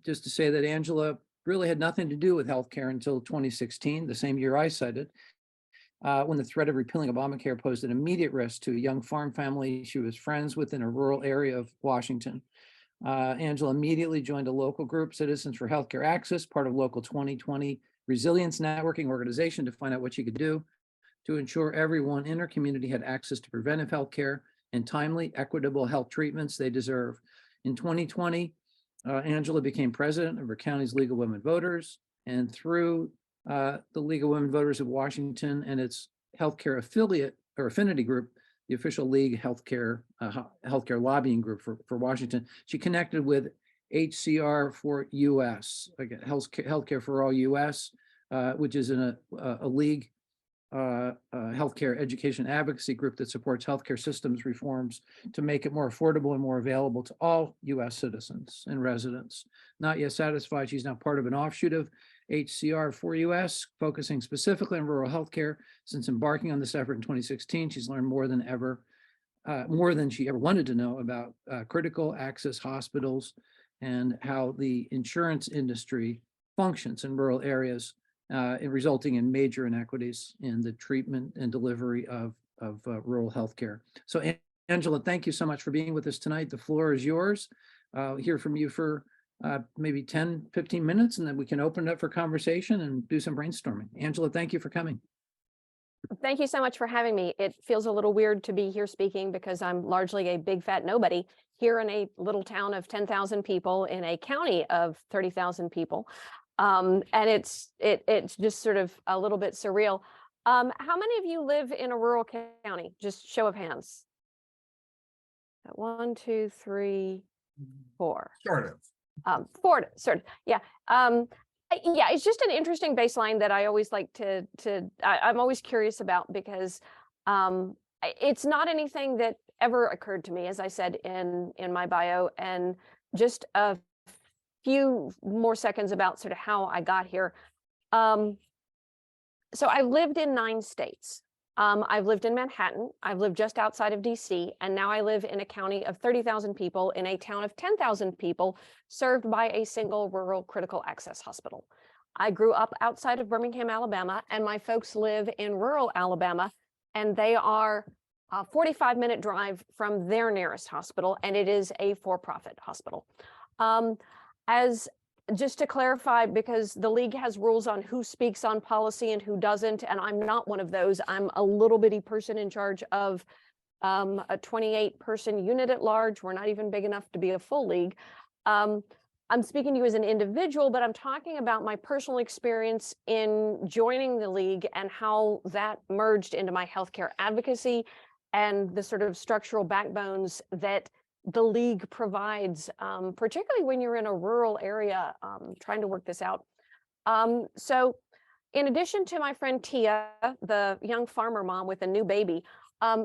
Just to say that Angela really had nothing to do with healthcare until 2016, the same year I cited, when the threat of repealing Obamacare posed an immediate risk to a young farm family she was friends with in a rural area of Washington. Angela immediately joined a local group, Citizens for Healthcare Access, part of Local 2020 Resilience Networking Organization, to find out what she could do to ensure everyone in her community had access to preventive health care and timely, equitable health treatments they deserve. In 2020, Angela became president of her county's League of Women Voters, and through the League of Women Voters of Washington and its healthcare affiliate or affinity group, the official league healthcare lobbying group for Washington, she connected with HCR for US, again, Healthcare for All US, which is in a league healthcare education advocacy group that supports healthcare systems reforms to make it more affordable and more available to all US citizens and residents. Not yet satisfied, she's now part of an offshoot of HCR for US, focusing specifically on rural healthcare. Since embarking on this effort in 2016, she's learned more than she ever wanted to know about critical access hospitals and how the insurance industry functions in rural areas, resulting in major inequities in the treatment and delivery of rural healthcare. So Angela, thank you so much for being with us tonight. The floor is yours. Hear from you for maybe 10, 15 minutes, and then we can open it up for conversation and do some brainstorming. Angela, thank you for coming. Thank you so much for having me. It feels a little weird to be here speaking because I'm largely a big fat nobody here in a little town of 10,000 people in a county of 30,000 people. And it's just sort of a little bit surreal. How many of you live in a rural county? Just show of hands. 1, 2, 3, 4. Sort of. Sort of. Yeah. Yeah, it's just an interesting baseline that I always like I'm always curious about, because it's not anything that ever occurred to me, as I said in my bio, and just a few more seconds about sort of how I got here. So I've lived in 9 states. I've lived in Manhattan. I've lived just outside of DC, and now I live in a county of 30,000 people in a town of 10,000 people served by a single rural critical access hospital. I grew up outside of Birmingham, Alabama, and my folks live in rural Alabama, and they are a 45-minute drive from their nearest hospital, and it is a for-profit hospital. Just to clarify, because the league has rules on who speaks on policy and who doesn't, and I'm not one of those. I'm a little bitty person in charge of a 28-person unit at large. We're not even big enough to be a full league. I'm speaking to you as an individual, but I'm talking about my personal experience in joining the league and how that merged into my healthcare advocacy and the sort of structural backbones that the league provides, particularly when you're in a rural area trying to work this out. So in addition to my friend Tia, the young farmer mom with a new baby,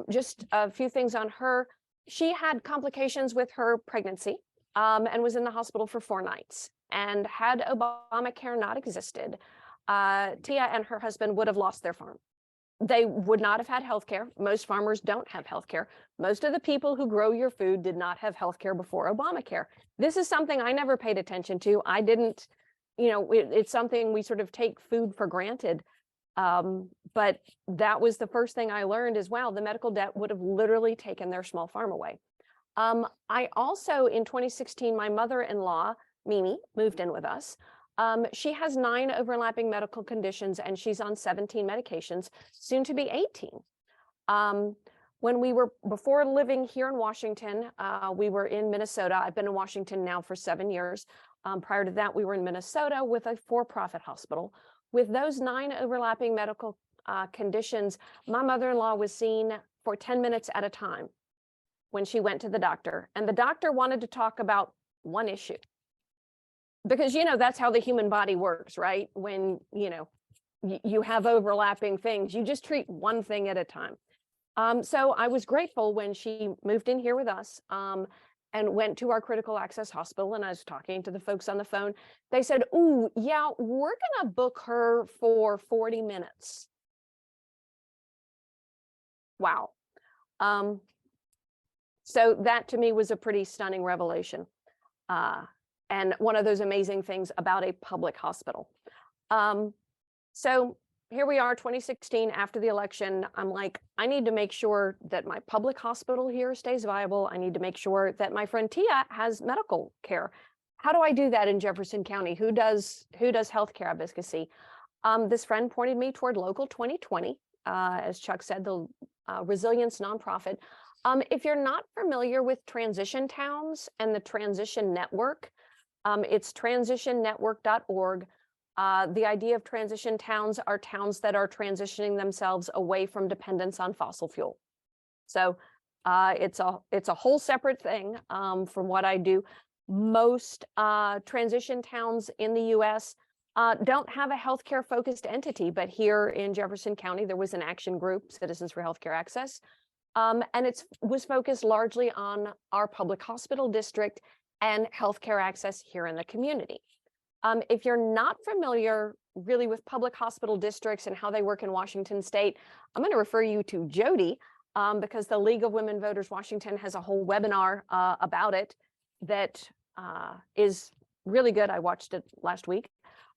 just a few things on her. She had complications with her pregnancy and was in the hospital for 4 nights. And had Obamacare not existed, Tia and her husband would have lost their farm. They would not have had health care. Most farmers don't have health care. Most of the people who grow your food did not have health care before Obamacare. This is something I never paid attention to. I didn't, it's something we sort of take food for granted. But that was the first thing I learned as well. The medical debt would have literally taken their small farm away. I also, in 2016, my mother-in-law, Mimi, moved in with us. She has 9 overlapping medical conditions, and she's on 17 medications, soon to be 18. When we were, before living here in Washington, we were in Minnesota. I've been in Washington now for 7 years. Prior to that, we were in Minnesota with a for-profit hospital. With those 9 overlapping medical conditions, my mother-in-law was seen for 10 minutes at a time when she went to the doctor. And the doctor wanted to talk about one issue. Because, that's how the human body works, right? When, you have overlapping things, you just treat one thing at a time. So I was grateful when she moved in here with us and went to our critical access hospital. And I was talking to the folks on the phone. They said, "Ooh, yeah, we're going to book her for 40 minutes. Wow. So that to me was a pretty stunning revelation. and one of those amazing things about a public hospital. So here we are, 2016, after the election. I'm like, I need to make sure that my public hospital here stays viable. I need to make sure that my friend Tia has medical care. How do I do that in Jefferson County? Who does healthcare advocacy? This friend pointed me toward Local 2020, as Chuck said, the resilience nonprofit. If you're not familiar with transition towns and the transition network, it's transitionnetwork.org. The idea of transition towns are towns that are transitioning themselves away from dependence on fossil fuel. So it's a whole separate thing from what I do. Most transition towns in the US don't have a healthcare focused entity, but here in Jefferson County, there was an action group, Citizens for Healthcare Access, and it was focused largely on our public hospital district and healthcare access here in the community. If you're not familiar really with public hospital districts and how they work in Washington State, I'm going to refer you to Jody because the League of Women Voters Washington has a whole webinar about it that is really good. I watched it last week,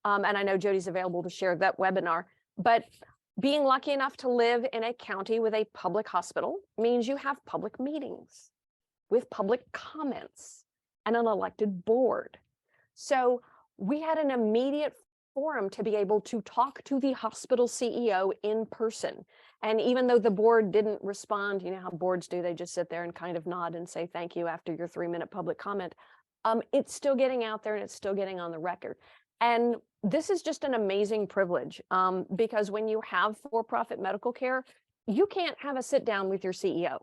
and I know Jody's available to share that webinar. But being lucky enough to live in a county with a public hospital means you have public meetings with public comments and an elected board. So we had an immediate forum to be able to talk to the hospital CEO in person. And even though the board didn't respond, you know how boards do, they just sit there and kind of nod and say thank you after your 3-minute public comment. It's still getting out there and it's still getting on the record. And this is just an amazing privilege because when you have for-profit medical care, you can't have a sit down with your CEO.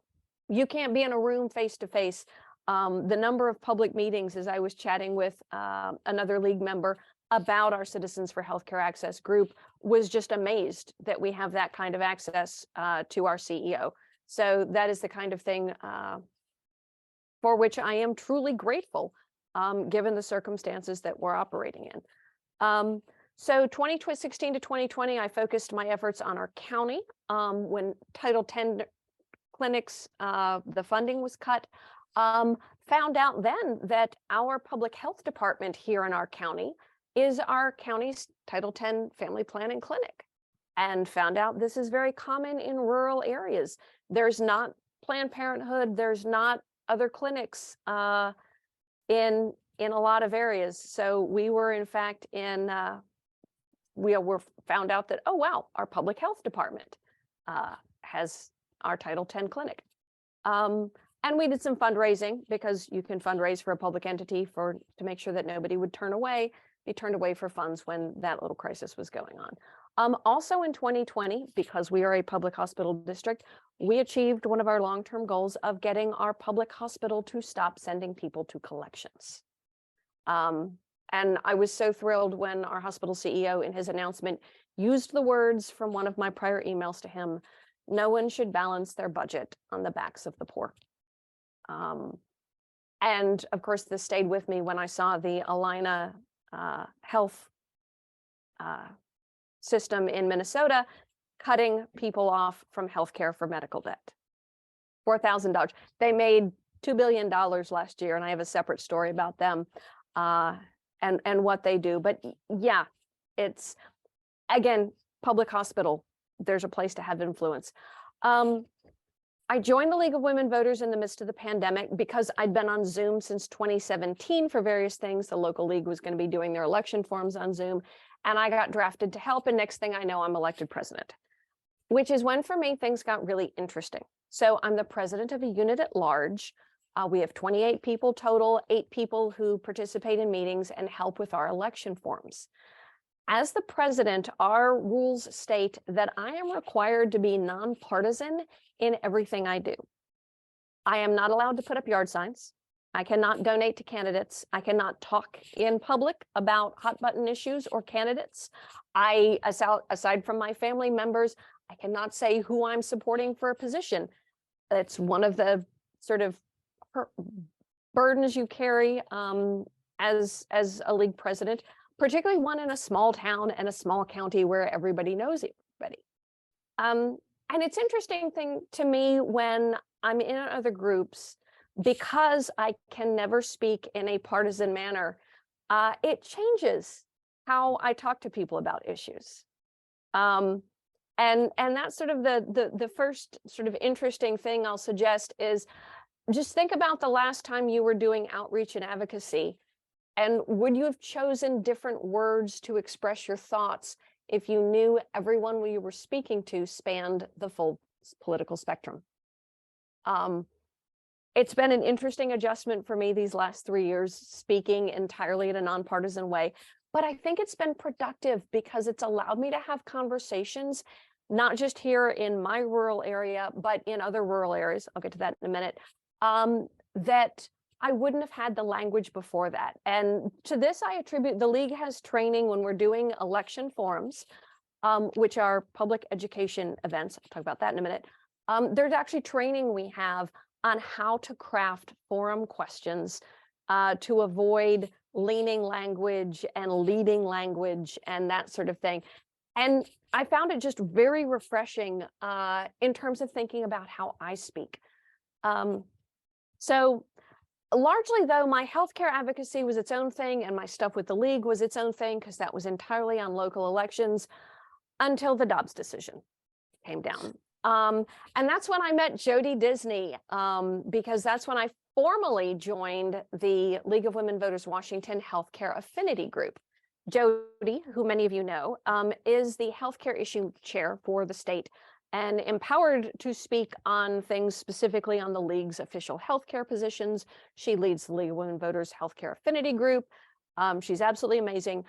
You can't be in a room face to face. The number of public meetings, as I was chatting with another league member about our Citizens for Healthcare Access group, was just amazed that we have that kind of access to our CEO. So that is the kind of thing for which I am truly grateful, given the circumstances that we're operating in. So 2016 to 2020, I focused my efforts on our county. When Title X clinics, the funding was cut. Found out then that our public health department here in our county is our county's Title X family planning clinic, and found out this is very common in rural areas. There's not Planned Parenthood, there's not other clinics in a lot of areas. So we were in fact we were found out that, oh wow, our public health department has our Title X clinic. And we did some fundraising because you can fundraise for a public entity to make sure that nobody would turn away. They turned away for funds when that little crisis was going on. Also in 2020, because we are a public hospital district, we achieved one of our long-term goals of getting our public hospital to stop sending people to collections. And I was so thrilled when our hospital CEO in his announcement used the words from one of my prior emails to him, "No one should balance their budget on the backs of the poor." And of course, this stayed with me when I saw the Allina health system in Minnesota cutting people off from healthcare for medical debt. $4,000. They made $2 billion last year, and I have a separate story about them and what they do. But yeah, it's, again, public hospital, there's a place to have influence. I joined the League of Women Voters in the midst of the pandemic because I'd been on Zoom since 2017 for various things. The local league was going to be doing their election forms on Zoom, and I got drafted to help. And next thing I know, I'm elected president, which is when, for me, things got really interesting. So I'm the president of a unit at large. We have 28 people total, 8 people who participate in meetings and help with our election forms. As the president, our rules state that I am required to be nonpartisan in everything I do. I am not allowed to put up yard signs. I cannot donate to candidates. I cannot talk in public about hot button issues or candidates. Aside from my family members, I cannot say who I'm supporting for a position. It's one of the sort of burdens you carry as a league president, particularly one in a small town and a small county where everybody knows everybody. And it's interesting thing to me when I'm in other groups, because I can never speak in a partisan manner, it changes how I talk to people about issues. And that's sort of the first sort of interesting thing I'll suggest is just think about the last time you were doing outreach and advocacy, and would you have chosen different words to express your thoughts if you knew everyone you were speaking to spanned the full political spectrum? It's been an interesting adjustment for me these last 3 years, speaking entirely in a nonpartisan way, but I think it's been productive because it's allowed me to have conversations, not just here in my rural area, but in other rural areas. I'll get to that in a minute. That I wouldn't have had the language before that. And to this, I attribute the League has training when we're doing election forums, which are public education events. I'll talk about that in a minute. There's actually training we have on how to craft forum questions to avoid leaning language and leading language and that sort of thing. And I found it just very refreshing in terms of thinking about how I speak. So largely, though, my healthcare advocacy was its own thing and my stuff with the League was its own thing because that was entirely on local elections until the Dobbs decision came down. And that's when I met Jody Disney, because that's when I formally joined the League of Women Voters Washington Healthcare Affinity Group. Jody, who many of you know, is the healthcare issue chair for the state and empowered to speak on things specifically on the League's official healthcare positions. She leads the League of Women Voters Healthcare Affinity Group. She's absolutely amazing.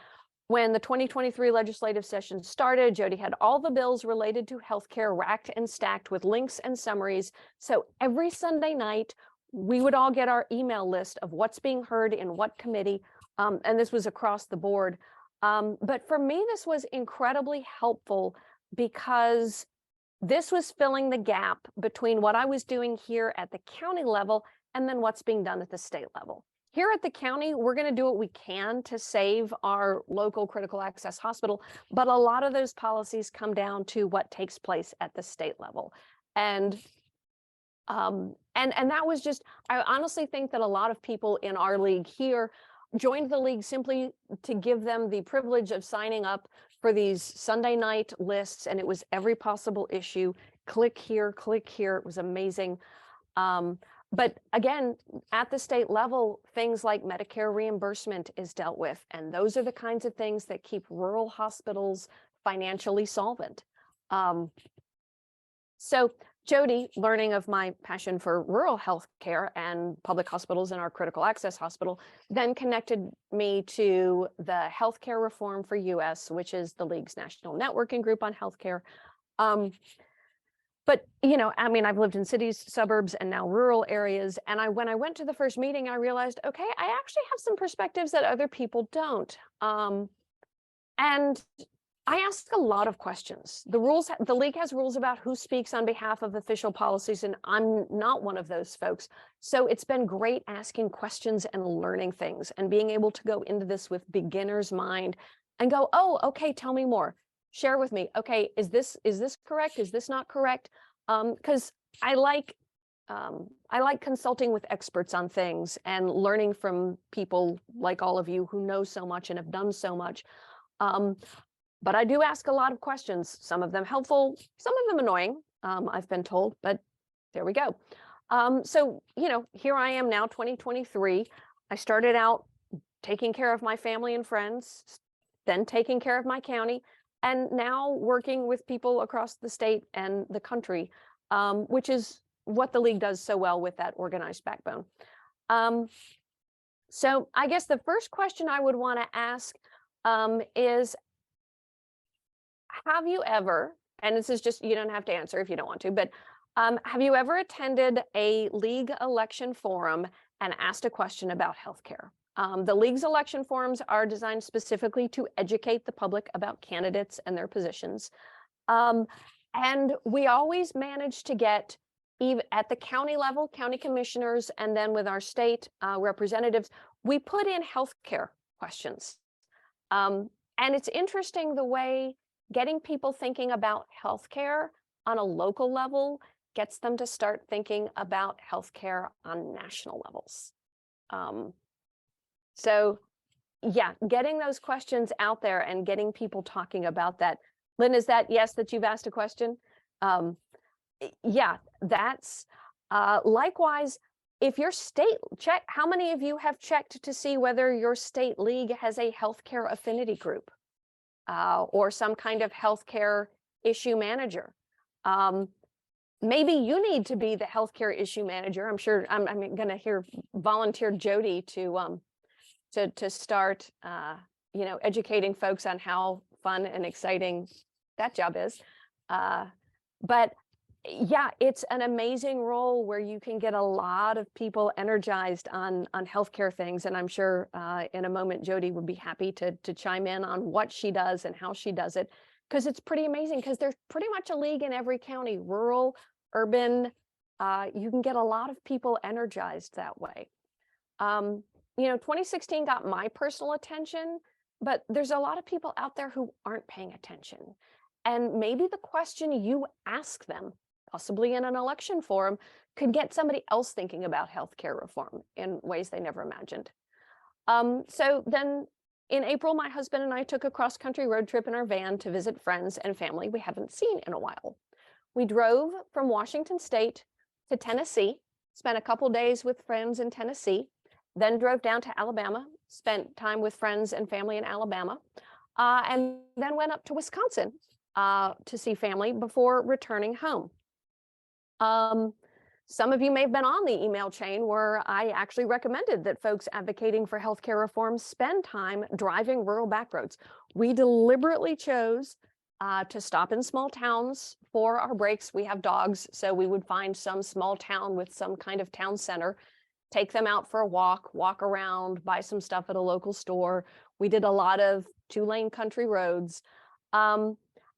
When the 2023 legislative session started, Jody had all the bills related to healthcare racked and stacked with links and summaries. So every Sunday night, we would all get our email list of what's being heard in what committee, and this was across the board. But for me, this was incredibly helpful because this was filling the gap between what I was doing here at the county level and then what's being done at the state level. Here at the county, we're going to do what we can to save our local critical access hospital, but a lot of those policies come down to what takes place at the state level. And that was just, I honestly think that a lot of people in our league here joined the League simply to give them the privilege of signing up for these Sunday night lists, and it was every possible issue. Click here, click here. It was amazing. But again, at the state level, things like Medicare reimbursement is dealt with, and those are the kinds of things that keep rural hospitals financially solvent. So Jody, learning of my passion for rural health care and public hospitals and our critical access hospital, then connected me to the Healthcare Reform for US, which is the League's national networking group on healthcare. But, you know, I mean, I've lived in cities, suburbs, and now rural areas. And when I went to the first meeting, I realized, okay, I actually have some perspectives that other people don't. And I ask a lot of questions. The League has rules about who speaks on behalf of official policies, and I'm not one of those folks. So it's been great asking questions and learning things and being able to go into this with beginner's mind and go, oh, okay, tell me more. Share with me. Okay, is this correct? Is this not correct? Because I like consulting with experts on things and learning from people like all of you who know so much and have done so much. But I do ask a lot of questions, some of them helpful, some of them annoying, I've been told, but there we go. So, you know, here I am now, 2023. I started out taking care of my family and friends, then taking care of my county, and now working with people across the state and the country, which is what the League does so well with that organized backbone. So I guess the first question I would want to ask is, have you ever, and this is just, you don't have to answer if you don't want to, but have you ever attended a League election forum and asked a question about healthcare? The League's election forums are designed specifically to educate the public about candidates and their positions. And we always manage to get, even at the county level, county commissioners, and then with our state representatives, we put in healthcare questions. And it's interesting the way getting people thinking about healthcare on a local level gets them to start thinking about healthcare on national levels. So yeah, getting those questions out there and getting people talking about that. Lynn, is that yes, that you've asked a question? Yeah, that's likewise. If your state check, how many of you have checked to see whether your state league has a healthcare affinity group or some kind of healthcare issue manager? Maybe you need to be the healthcare issue manager. I'm sure I'm going to hear volunteer Jody to start, educating folks on how fun and exciting that job is. But yeah, it's an amazing role where you can get a lot of people energized on healthcare things. And I'm sure in a moment, Jody would be happy to chime in on what she does and how she does it, because it's pretty amazing, because there's pretty much a league in every county, rural, urban. You can get a lot of people energized that way. 2016 got my personal attention, but there's a lot of people out there who aren't paying attention. And maybe the question you ask them, possibly in an election forum, could get somebody else thinking about healthcare reform in ways they never imagined. So then in April, my husband and I took a cross-country road trip in our van to visit friends and family we haven't seen in a while. We drove from Washington State to Tennessee, spent a couple days with friends in Tennessee, then drove down to Alabama, spent time with friends and family in Alabama, and then went up to Wisconsin to see family before returning home. Some of you may have been on the email chain where I actually recommended that folks advocating for healthcare reform spend time driving rural backroads. We deliberately chose to stop in small towns for our breaks. We have dogs, so we would find some small town with some kind of town center, take them out for a walk around, buy some stuff at a local store. We did a lot of 2-lane country roads. And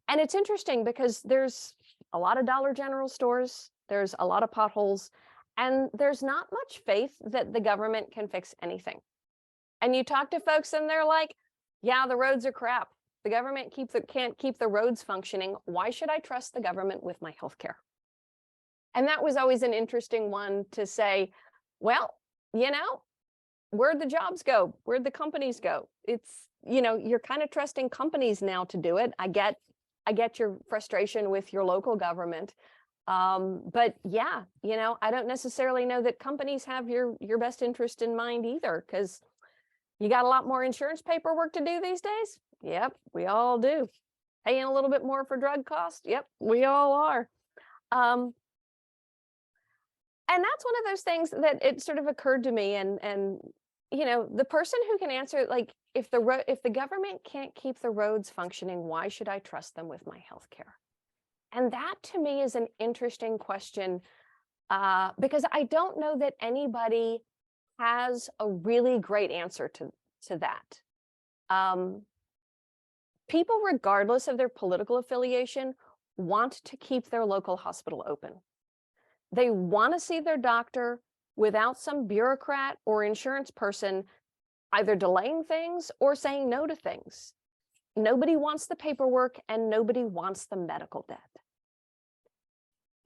it's interesting because there's a lot of Dollar General stores, there's a lot of potholes, and there's not much faith that the government can fix anything. And you talk to folks and they're like, yeah, the roads are crap. The government can't keep the roads functioning. Why should I trust the government with my healthcare? And that was always an interesting one to say, well, where'd the jobs go? Where'd the companies go? It's, you're kind of trusting companies now to do it. I get your frustration with your local government. But yeah, I don't necessarily know that companies have your best interest in mind either, because you got a lot more insurance paperwork to do these days. Yep, we all do. Paying a little bit more for drug costs. Yep, we all are. And that's one of those things that it sort of occurred to me, and the person who can answer, like, if the government can't keep the roads functioning, why should I trust them with my healthcare? And that to me is an interesting question, because I don't know that anybody has a really great answer to that. People, regardless of their political affiliation, want to keep their local hospital open. They want to see their doctor without some bureaucrat or insurance person either delaying things or saying no to things. Nobody wants the paperwork and nobody wants the medical debt.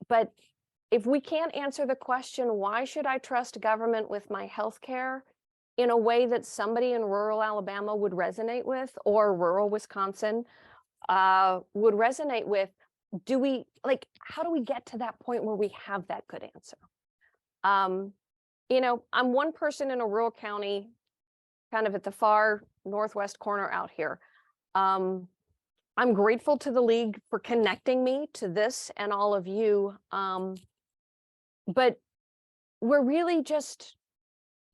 But if we can't answer the question, why should I trust government with my health care, in a way that somebody in rural Alabama would resonate with, or rural Wisconsin would resonate with, how do we get to that point where we have that good answer? I'm one person in a rural county, kind of at the far northwest corner out here. I'm grateful to the league for connecting me to this and all of you. But we're really just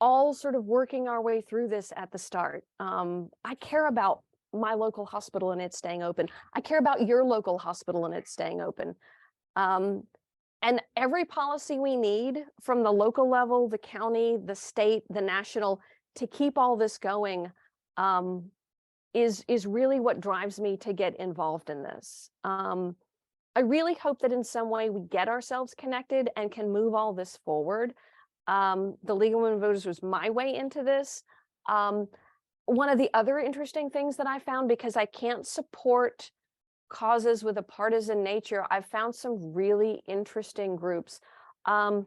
all sort of working our way through this at the start. I care about my local hospital and it staying open. I care about your local hospital and it staying open. And every policy we need, from the local level, the county, the state, the national, to keep all this going, is really what drives me to get involved in this. I really hope that in some way we get ourselves connected and can move all this forward. The League of Women Voters was my way into this. One of the other interesting things that I found, because I can't support causes with a partisan nature, I've found some really interesting groups. How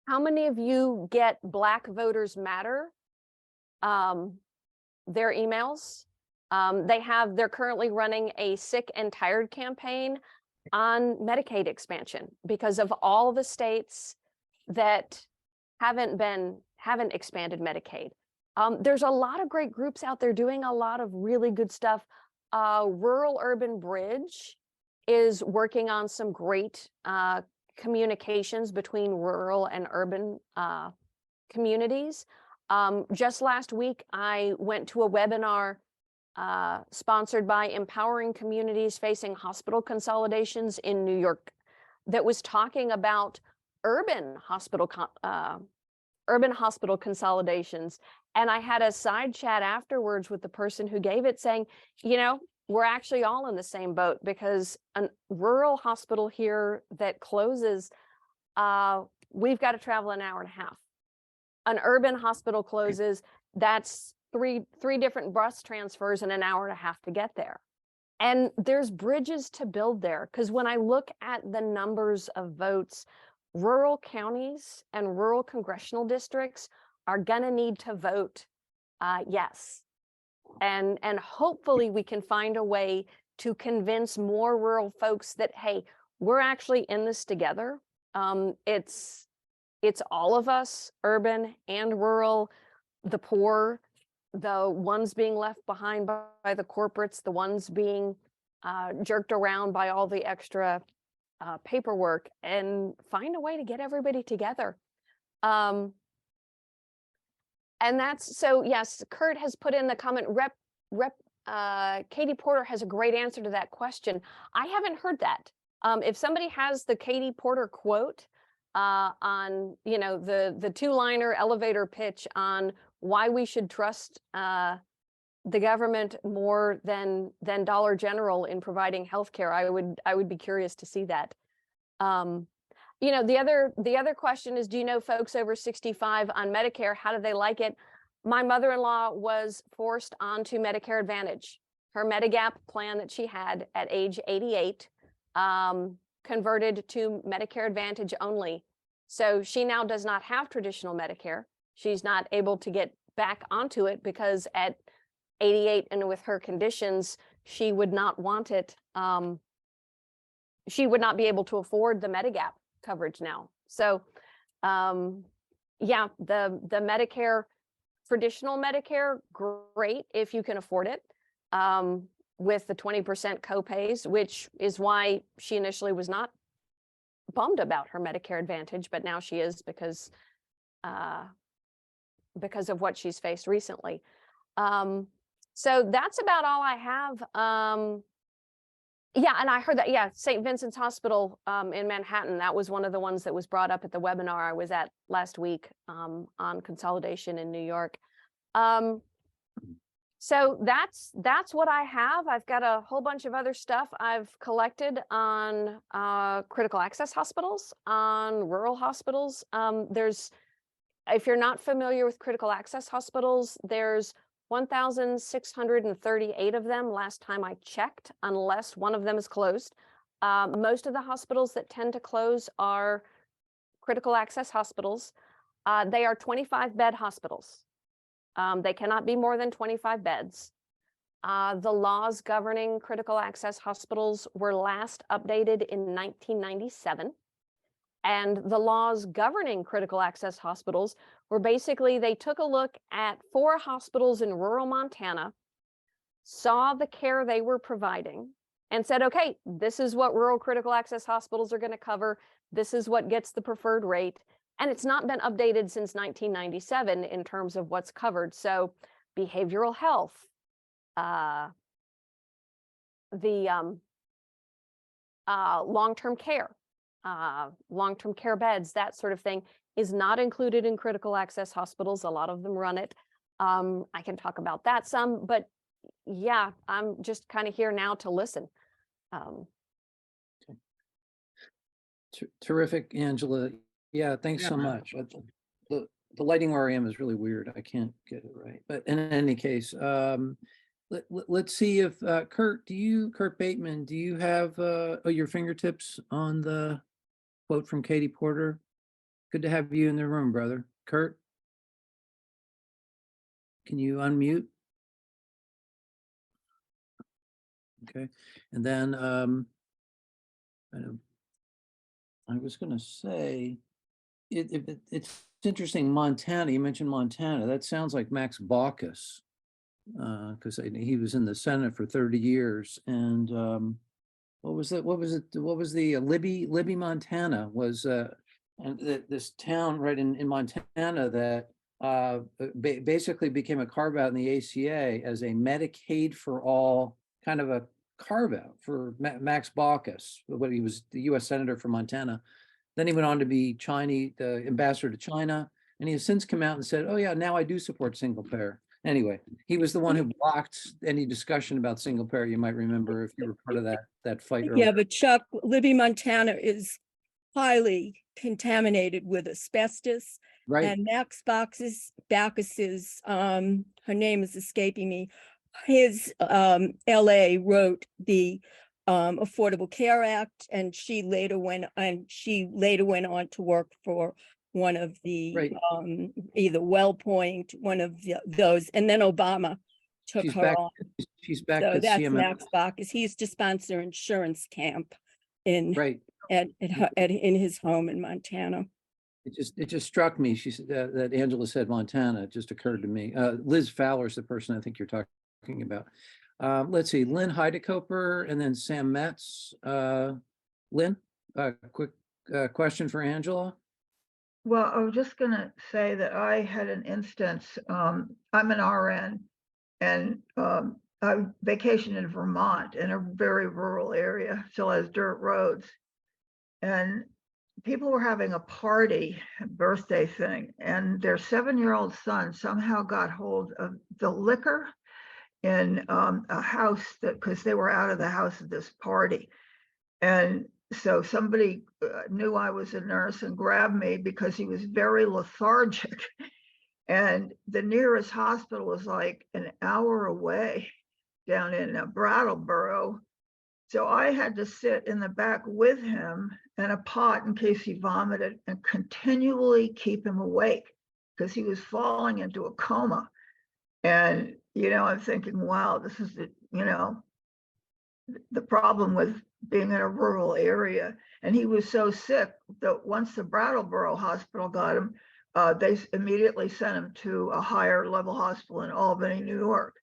many of you get Black Voters Matter? their emails. They're currently running a sick and tired campaign on Medicaid expansion because of all the states that haven't expanded Medicaid. There's a lot of great groups out there doing a lot of really good stuff. Rural Urban Bridge is working on some great communications between rural and urban communities. Just last week, I went to a webinar sponsored by Empowering Communities Facing Hospital Consolidations in New York that was talking about urban hospital consolidations. And I had a side chat afterwards with the person who gave it saying, you know, we're actually all in the same boat, because a rural hospital here that closes, we've got to travel an hour and a half. An urban hospital closes, that's three different bus transfers and an hour and a half to get there. And there's bridges to build there, because when I look at the numbers of votes, rural counties and rural congressional districts are going to need to vote yes. And hopefully we can find a way to convince more rural folks that, hey, we're actually in this together. It's all of us, urban and rural, the poor, the ones being left behind by the corporates, the ones being jerked around by all the extra paperwork, and find a way to get everybody together. And that's, so yes, Kurt has put in the comment, Katie Porter has a great answer to that question. I haven't heard that. If somebody has the Katie Porter quote on, you know, the two-liner elevator pitch on why we should trust the government more than Dollar General in providing healthcare, I would be curious to see that. You know, the other question is, do you know folks over 65 on Medicare? How do they like it? My mother-in-law was forced onto Medicare Advantage. Her Medigap plan that she had at age 88 converted to Medicare Advantage only. So she now does not have traditional Medicare. She's not able to get back onto it because at 88 and with her conditions, she would not want it. She would not be able to afford the Medigap coverage now. So yeah, the Medicare, traditional Medicare, great if you can afford it, with the 20% copays, which is why she initially was not bummed about her Medicare Advantage, but now she is because of what she's faced recently. So that's about all I have. Yeah, and I heard that, yeah, St. Vincent's Hospital in Manhattan, that was one of the ones that was brought up at the webinar I was at last week on consolidation in New York. So that's what I have. I've got a whole bunch of other stuff I've collected on critical access hospitals, on rural hospitals. If you're not familiar with critical access hospitals, there's 1,638 of them last time I checked, unless one of them is closed. Most of the hospitals that tend to close are critical access hospitals. They are 25-bed hospitals. They cannot be more than 25 beds. The laws governing critical access hospitals were last updated in 1997. And the laws governing critical access hospitals were basically, they took a look at 4 hospitals in rural Montana, saw the care they were providing, and said, okay, this is what rural critical access hospitals are going to cover. This is what gets the preferred rate. And it's not been updated since 1997 in terms of what's covered. So behavioral health, the long-term care, long-term care beds, that sort of thing is not included in critical access hospitals. A lot of them run it. I can talk about that some, but yeah, I'm just kind of here now to listen. Terrific, Angela. Yeah, thanks so much. The lighting where I am is really weird. I can't get it right. But in any case, let's see if Kurt Bateman, do you have your fingertips on the quote from Katie Porter? Good to have you in the room, brother. Kurt, can you unmute? Okay. And then I know- I was going to say, it's interesting, Montana, you mentioned Montana. That sounds like Max Baucus, because he was in the Senate for 30 years. And what was it? What was it? What was the Libby, Montana was and this town right in Montana that basically became a carve out in the ACA as a Medicaid for all kind of a carve out for Max Baucus, when he was the U.S. Senator for Montana. Then he went on to be the ambassador to China, and he has since come out and said, "Oh yeah, now I do support single payer." Anyway, he was the one who blocked any discussion about single payer. You might remember if you were part of that fight earlier. Yeah, but Chuck, Libby, Montana is highly contaminated with asbestos. Right. And Max Baucus's, her name is escaping me. His LA wrote the Affordable Care Act, and she later went on to work for one of the Right. either WellPoint, one of those, and then Obama took She's her back. on. She's back So at that's CMS. Max Baucus. He used to sponsor insurance camp in Right. in his home in Montana. It just struck me. She said that Angela said Montana. It just occurred to me. Liz Fowler is the person I think you're talking about. Let's see, Lynn Heidekoper and then Sam Metz. Lynn, quick question for Angela. Well, I was just going to say that I had an instance. I'm an RN, and I vacationed in Vermont in a very rural area, still has dirt roads. And people were having a party, birthday thing, and their 7-year-old son somehow got hold of the liquor in a house because they were out of the house at this party. And so somebody knew I was a nurse and grabbed me because he was very lethargic. And the nearest hospital was like an hour away down in Brattleboro. So I had to sit in the back with him and a pot in case he vomited and continually keep him awake because he was falling into a coma. And, I'm thinking, wow, this is the problem with being in a rural area. And he was so sick that once the Brattleboro hospital got him, they immediately sent him to a higher level hospital in Albany, New York.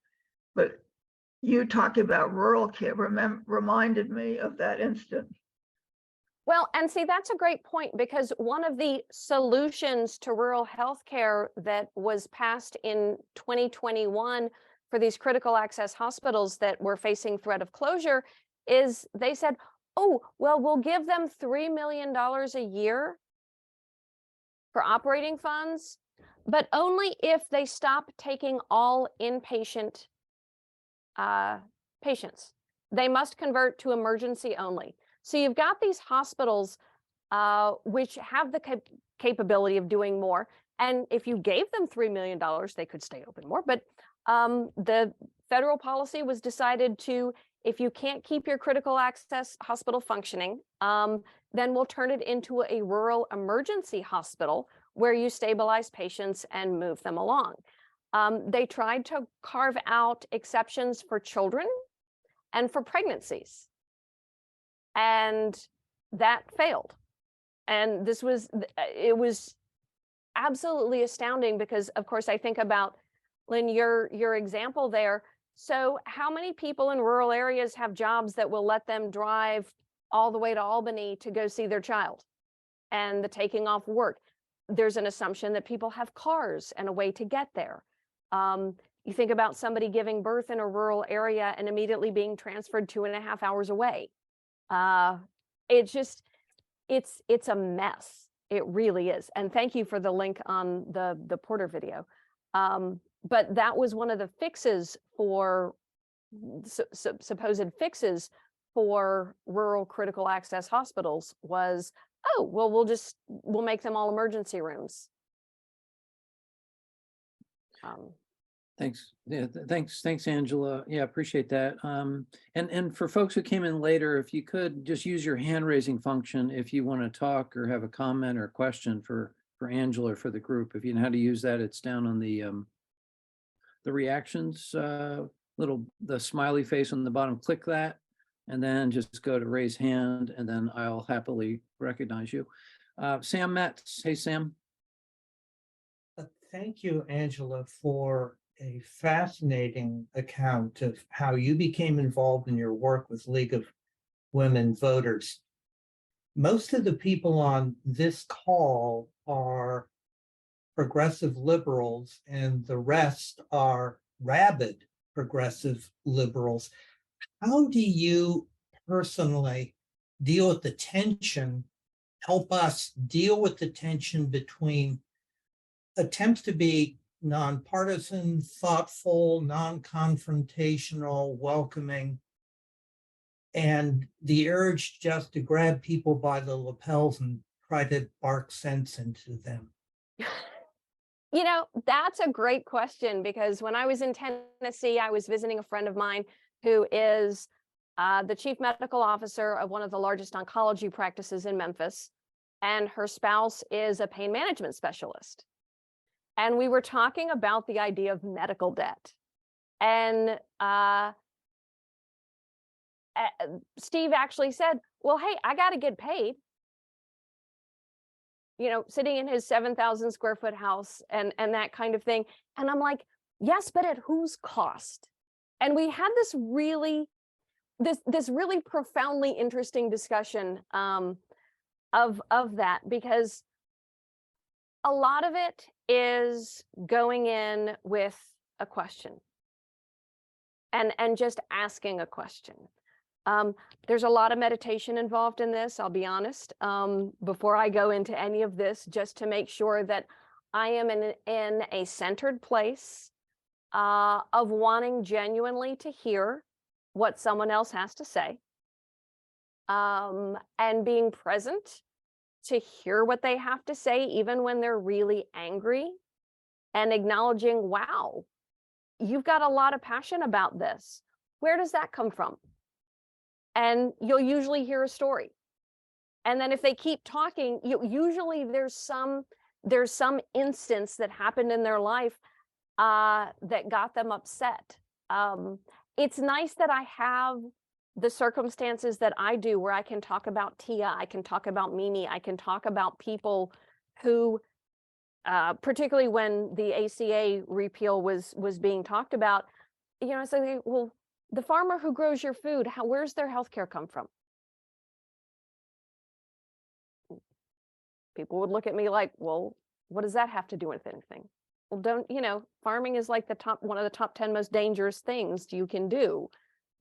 But you talking about rural care reminded me of that incident. Well, and see, that's a great point, because one of the solutions to rural healthcare that was passed in 2021 for these critical access hospitals that were facing threat of closure is they said, oh, well, we'll give them $3 million a year for operating funds, but only if they stop taking all inpatient patients. They must convert to emergency only. So you've got these hospitals which have the capability of doing more. And if you gave them $3 million, they could stay open more. But the federal policy was decided to, if you can't keep your critical access hospital functioning, then we'll turn it into a rural emergency hospital where you stabilize patients and move them along. They tried to carve out exceptions for children and for pregnancies, and that failed. And it was absolutely astounding because, of course, I think about, Lynn, your example there. So how many people in rural areas have jobs that will let them drive all the way to Albany to go see their child and the taking off work? There's an assumption that people have cars and a way to get there. You think about somebody giving birth in a rural area and immediately being transferred 2.5 hours away. It's a mess. It really is. And thank you for the link on the Porter video. But that was one of the fixes for supposed fixes for rural critical access hospitals was, oh, well, we'll make them all emergency rooms. Thanks. Yeah, thanks, Angela. Yeah, appreciate that. And for folks who came in later, if you could just use your hand raising function if you want to talk or have a comment or a question for Angela or for the group. If you know how to use that, it's down on the reactions the smiley face on the bottom, click that, and then just go to raise hand, and then I'll happily recognize you. Sam Metz. Hey, Sam. Thank you, Angela, for a fascinating account of how you became involved in your work with League of Women Voters. Most of the people on this call are progressive liberals, and the rest are rabid progressive liberals. How do you personally deal with the tension, help us deal with the tension between attempts to be nonpartisan, thoughtful, non-confrontational, welcoming, and the urge just to grab people by the lapels and try to bark sense into them? You know, that's a great question, because when I was in Tennessee, I was visiting a friend of mine who is the chief medical officer of one of the largest oncology practices in Memphis, and her spouse is a pain management specialist. And we were talking about the idea of medical debt. And Steve actually said, well, hey, I got to get paid. You know, sitting in his 7,000 square foot house and that kind of thing. And I'm like, yes, but at whose cost? And we had this really profoundly interesting discussion of that, because a lot of it is going in with a question and just asking a question. There's a lot of meditation involved in this, I'll be honest, before I go into any of this, just to make sure that I am in a centered place of wanting genuinely to hear what someone else has to say, and being present to hear what they have to say, even when they're really angry, and acknowledging, wow, you've got a lot of passion about this. Where does that come from? And you'll usually hear a story. And then if they keep talking, usually there's some instance that happened in their life that got them upset. It's nice that I have the circumstances that I do, where I can talk about Tia, I can talk about Mimi, I can talk about people who, particularly when the ACA repeal was being talked about, you know, I say, well, the farmer who grows your food, where's their healthcare come from? People would look at me like, well, what does that have to do with anything? Well, farming is like one of the top 10 most dangerous things you can do.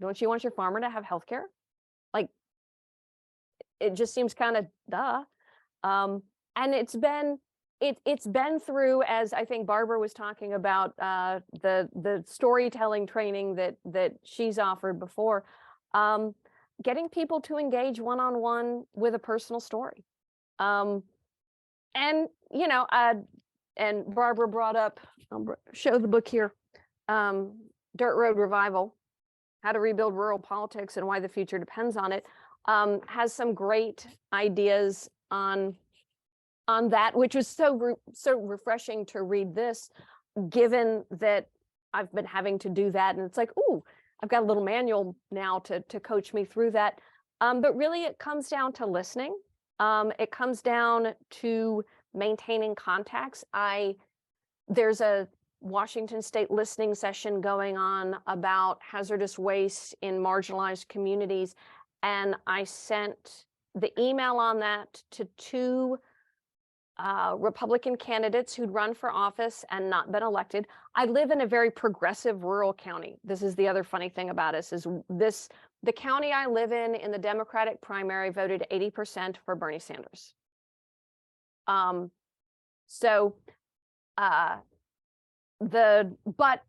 Don't you want your farmer to have healthcare? Like, it just seems kind of duh. And it's been through, as I think Barbara was talking about, the storytelling training that she's offered before, getting people to engage one-on-one with a personal story. And Barbara brought up, I'll show the book here, Dirt Road Revival, How to Rebuild Rural Politics and Why the Future Depends on It, has some great ideas on that, which was so refreshing to read this, given that I've been having to do that. And it's like, ooh, I've got a little manual now to coach me through that. But really it comes down to listening. It comes down to maintaining contacts. There's a Washington State listening session going on about hazardous waste in marginalized communities. And I sent the email on that to two Republican candidates who'd run for office and not been elected. I live in a very progressive rural county. This is the other funny thing about us, is the county I live in the Democratic primary voted 80% for Bernie Sanders. But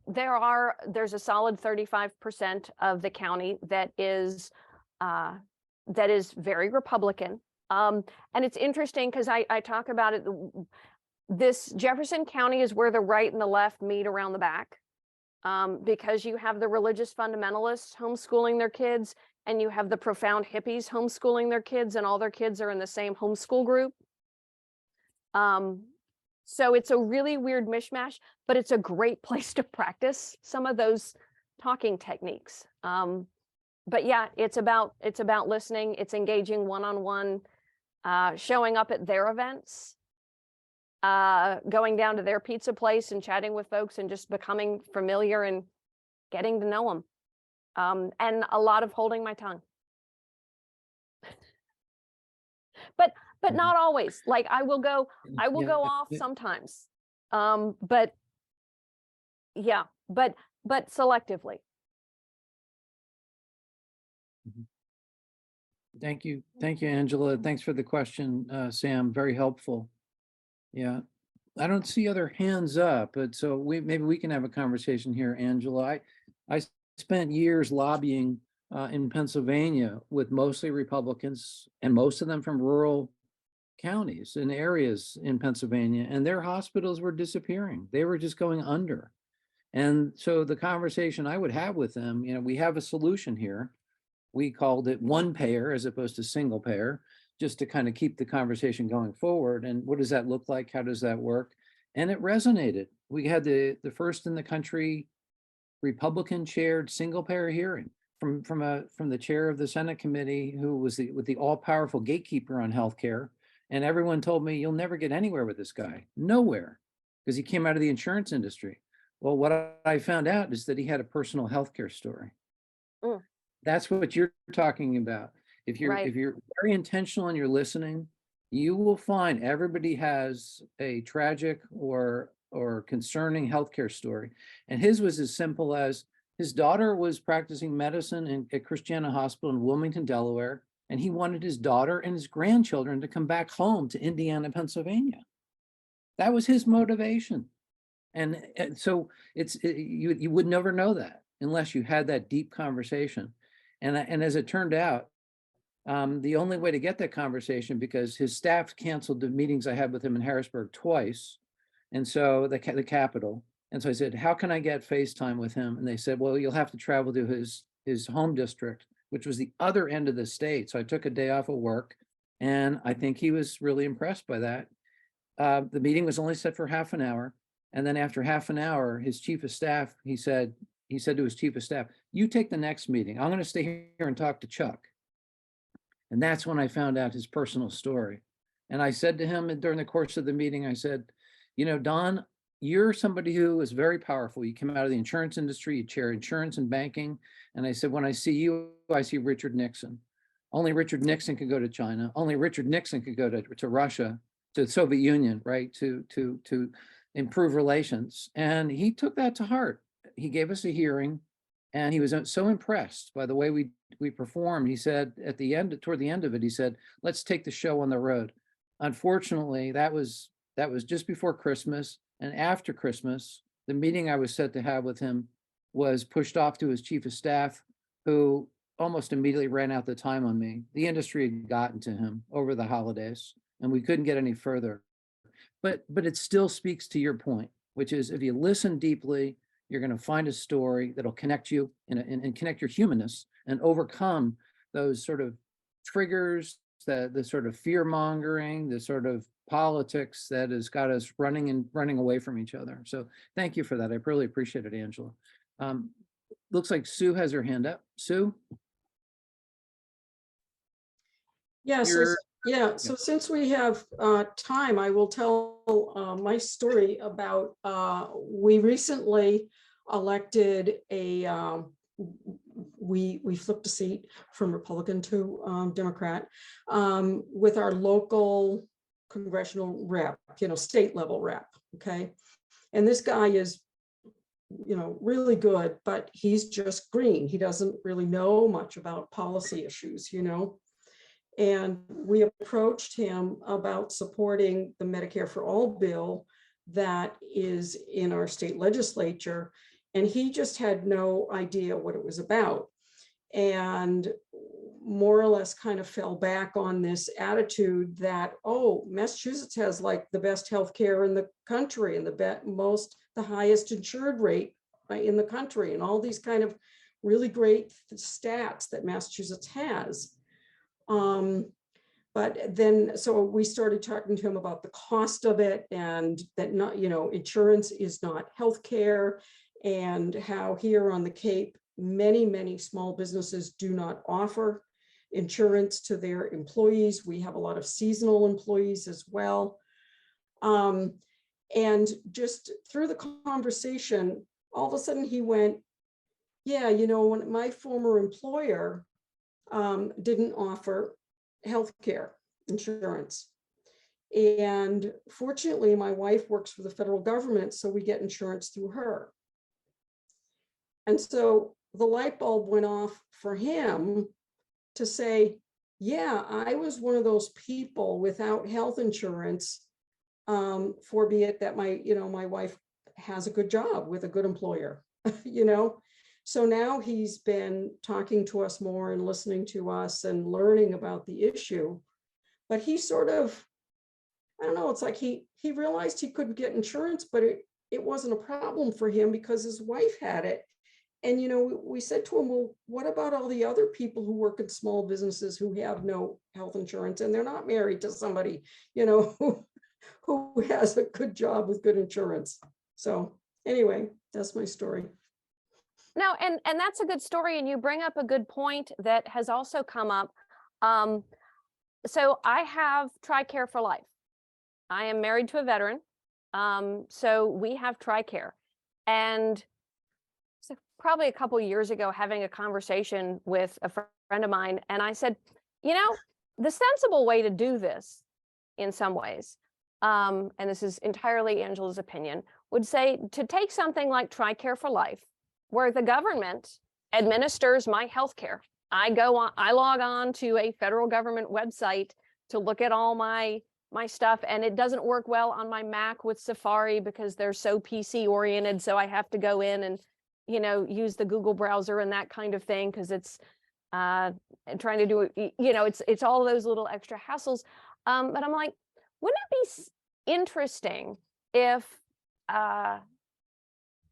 there's a solid 35% of the county that is very Republican. And it's interesting because I talk about it. This Jefferson County is where the right and the left meet around the back, because you have the religious fundamentalists homeschooling their kids, and you have the profound hippies homeschooling their kids, and all their kids are in the same homeschool group. So it's a really weird mishmash, but it's a great place to practice some of those talking techniques. But yeah, it's about listening. It's engaging one-on-one, showing up at their events, going down to their pizza place and chatting with folks and just becoming familiar and getting to know them. And a lot of holding my tongue. But not always. Like I will go off sometimes. But yeah, but selectively. Thank you, Angela. Thanks for the question, Sam. Very helpful. Yeah, I don't see other hands up, but so maybe we can have a conversation here, Angela. I spent years lobbying in Pennsylvania with mostly Republicans, and most of them from rural counties and areas in Pennsylvania, and their hospitals were disappearing. They were just going under. And so the conversation I would have with them, we have a solution here. We called it one payer as opposed to single payer, just to kind of keep the conversation going forward. And what does that look like? How does that work? And it resonated. We had the first in the country Republican chaired single payer hearing from the chair of the Senate committee, who was the all-powerful gatekeeper on healthcare. And everyone told me, you'll never get anywhere with this guy, nowhere, because he came out of the insurance industry. Well, what I found out is that he had a personal healthcare story. Mm. That's what you're talking about. If you're very intentional and you're listening, you will find everybody has a tragic or concerning healthcare story. And his was as simple as his daughter was practicing medicine at Christiana Hospital in Wilmington, Delaware, and he wanted his daughter and his grandchildren to come back home to Indiana, Pennsylvania. That was his motivation. And so you would never know that unless you had that deep conversation. And as it turned out, the only way to get that conversation, because his staff canceled the meetings I had with him in Harrisburg twice, and so the capital. And so I said, how can I get FaceTime with him? And they said, well, you'll have to travel to his home district, which was the other end of the state. So I took a day off of work, and I think he was really impressed by that. The meeting was only set for half an hour. And then after half an hour, his chief of staff, he said to his chief of staff, you take the next meeting. I'm going to stay here and talk to Chuck. And that's when I found out his personal story. And I said to him during the course of the meeting, I said, Don, you're somebody who is very powerful. You came out of the insurance industry, you chair insurance and banking. And I said, when I see you, I see Richard Nixon. Only Richard Nixon could go to China. Only Richard Nixon could go to Russia, to the Soviet Union, right? To improve relations. And he took that to heart. He gave us a hearing, and he was so impressed by the way we performed. He said toward the end of it, he said, let's take the show on the road. Unfortunately, that was just before Christmas, and after Christmas, the meeting I was set to have with him was pushed off to his chief of staff, who almost immediately ran out the time on me. The industry had gotten to him over the holidays, and we couldn't get any further. But it still speaks to your point, which is if you listen deeply, you're going to find a story that'll connect you and connect your humanness and overcome those sort of triggers, the sort of fear mongering, the sort of politics that has got us running away from each other. So thank you for that. I really appreciate it, Angela. Looks like Sue has her hand up. Sue? Yes. So since we have time, I will tell my story about, we recently elected we flipped a seat from Republican to Democrat with our local congressional rep, state level rep, okay? And this guy is, really good, but he's just green. He doesn't really know much about policy issues, And we approached him about supporting the Medicare for All bill that is in our state legislature. And he just had no idea what it was about. And more or less kind of fell back on this attitude that, oh, Massachusetts has like the best healthcare in the country and the highest insured rate in the country, and all these kind of really great stats that Massachusetts has. But then, so we started talking to him about the cost of it, and that insurance is not healthcare, and how here on the Cape, many small businesses do not offer insurance to their employees. We have a lot of seasonal employees as well. And just through the conversation, all of a sudden he went, yeah, you know, when my former employer didn't offer healthcare insurance. And fortunately, my wife works for the federal government, so we get insurance through her. And so the light bulb went off for him to say, yeah, I was one of those people without health insurance, forbeit that my wife has a good job with a good employer, you know. So now he's been talking to us more and listening to us and learning about the issue. But he sort of, I don't know, it's like he realized he couldn't get insurance, but it wasn't a problem for him because his wife had it. And, you know, we said to him, well, what about all the other people who work in small businesses who have no health insurance and they're not married to somebody, you know, who has a good job with good insurance? So anyway, that's my story. No, and that's a good story. And you bring up a good point that has also come up. So I have TRICARE for life. I am married to a veteran. So we have TRICARE. And so probably a couple of years ago, having a conversation with a friend of mine, and I said, you know, the sensible way to do this in some ways, and this is entirely Angela's opinion, would say to take something like TRICARE for life, where the government administers my healthcare. I log on to a federal government website to look at all my stuff, and it doesn't work well on my Mac with Safari because they're so PC oriented. So I have to go in and, you know, use the Google browser and that kind of thing because it's trying to do it, you know, it's all those little extra hassles. But I'm like, wouldn't it be interesting if,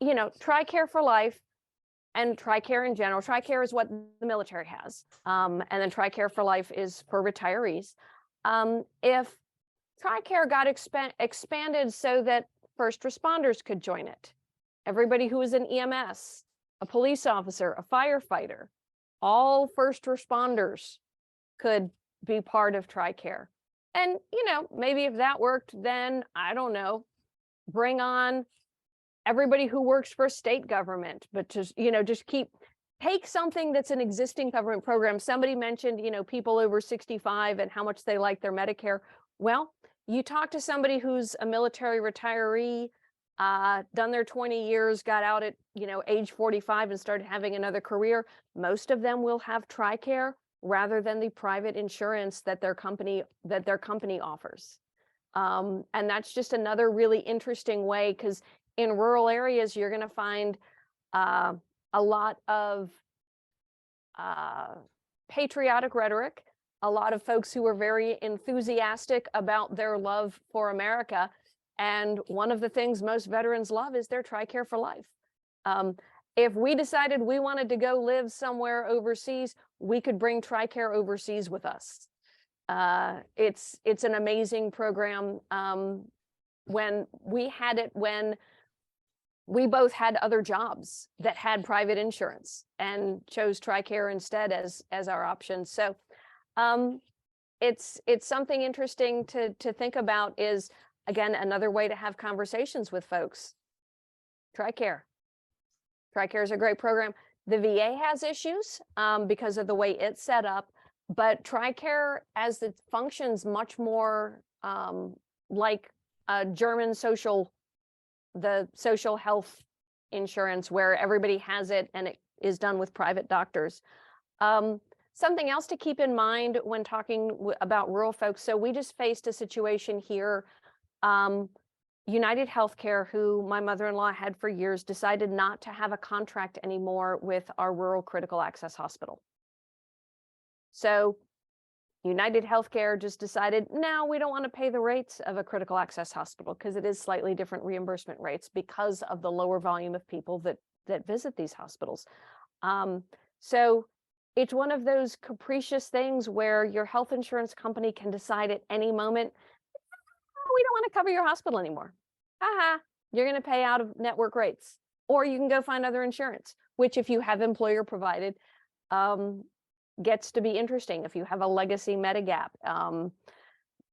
you know, TRICARE for life and TRICARE in general. TRICARE is what the military has. And then TRICARE for life is for retirees. If TRICARE got expanded so that first responders could join it, everybody who is an EMS, a police officer, a firefighter, all first responders could be part of TRICARE. And, you know, maybe if that worked, then I don't know, bring on everybody who works for state government, but just, you know, just take something that's an existing government program. Somebody mentioned, you know, people over 65 and how much they like their Medicare. Well, you talk to somebody who's a military retiree, done their 20 years, got out at, you know, age 45 and started having another career. Most of them will have TRICARE rather than the private insurance that their company offers. And that's just another really interesting way, because in rural areas, you're going to find a lot of patriotic rhetoric, a lot of folks who are very enthusiastic about their love for America. And one of the things most veterans love is their TRICARE for life. If we decided we wanted to go live somewhere overseas, we could bring TRICARE overseas with us. It's an amazing program. When we had it, when we both had other jobs that had private insurance and chose TRICARE instead as our option. So it's something interesting to think about. Is, again, another way to have conversations with folks. TRICARE is a great program. The VA has issues because of the way it's set up, but TRICARE, as it functions much more like a German the social health insurance, where everybody has it and it is done with private doctors. Something else to keep in mind when talking about rural folks. So we just faced a situation here. United Healthcare, who my mother-in-law had for years, decided not to have a contract anymore with our rural critical access hospital. So United Healthcare just decided, no, we don't want to pay the rates of a critical access hospital, because it is slightly different reimbursement rates because of the lower volume of people that visit these hospitals. So it's one of those capricious things where your health insurance company can decide at any moment, oh, we don't want to cover your hospital anymore. Haha, you're going to pay out of network rates. or you can go find other insurance, which if you have employer provided, gets to be interesting. If you have a legacy Medigap,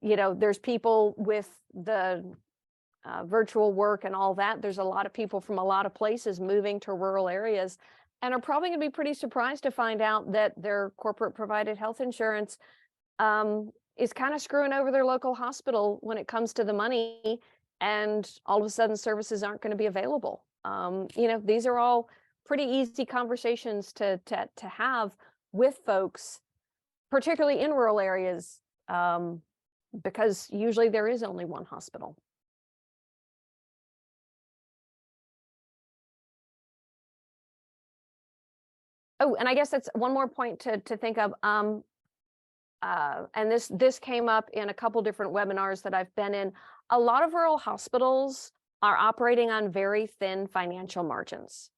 you know, there's people with the virtual work and all that. There's a lot of people from a lot of places moving to rural areas and are probably going to be pretty surprised to find out that their corporate provided health insurance is kind of screwing over their local hospital when it comes to the money, and all of a sudden services aren't going to be available. You know, these are all pretty easy conversations to have with folks, particularly in rural areas, because usually there is only one hospital. Oh, and I guess that's one more point to think of. And this came up in a couple different webinars that I've been in. A lot of rural hospitals are operating on very thin financial margins.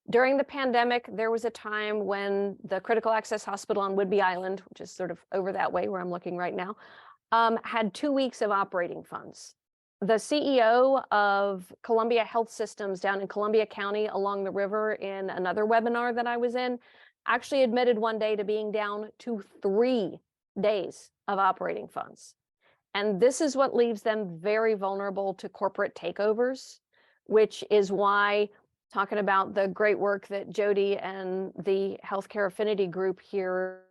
During the pandemic, there was a time when the Critical Access Hospital on Whidbey Island, which is sort of over that way where I'm looking right now, had 2 weeks of operating funds. The CEO of Columbia Health Systems down in Columbia County along the river, in another webinar that I was in, actually admitted one day to being down to 3 days of operating funds. And this is what leaves them very vulnerable to corporate takeovers, which is why, talking about the great work that Jody and the Healthcare Affinity Group here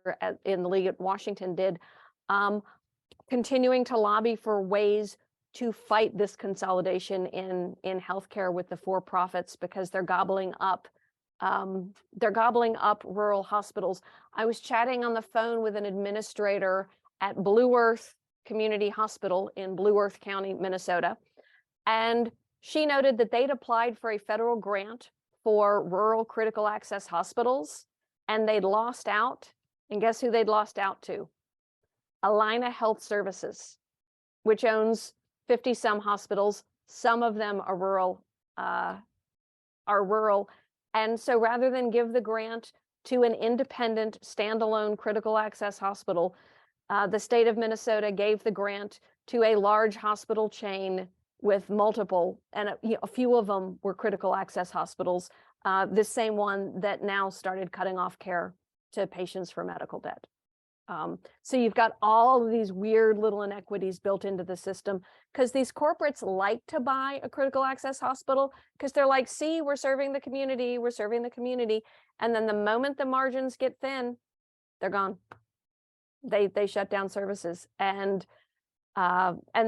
in the League at Washington did, continuing to lobby for ways to fight this consolidation in healthcare with the for-profits, because they're gobbling up rural hospitals. I was chatting on the phone with an administrator at Blue Earth Community Hospital in Blue Earth County, Minnesota, and she noted that they'd applied for a federal grant for rural critical access hospitals, and they'd lost out. And guess who they'd lost out to? Allina Health Services, which owns 50-some hospitals. Some of them are rural. And so rather than give the grant to an independent, standalone critical access hospital, the state of Minnesota gave the grant to a large hospital chain with multiple, and a few of them were critical access hospitals. This same one that now started cutting off care to patients for medical debt. So you've got all of these weird little inequities built into the system, because these corporates like to buy a critical access hospital because they're like, see, we're serving the community, we're serving the community. And then the moment the margins get thin, they're gone. They shut down services, and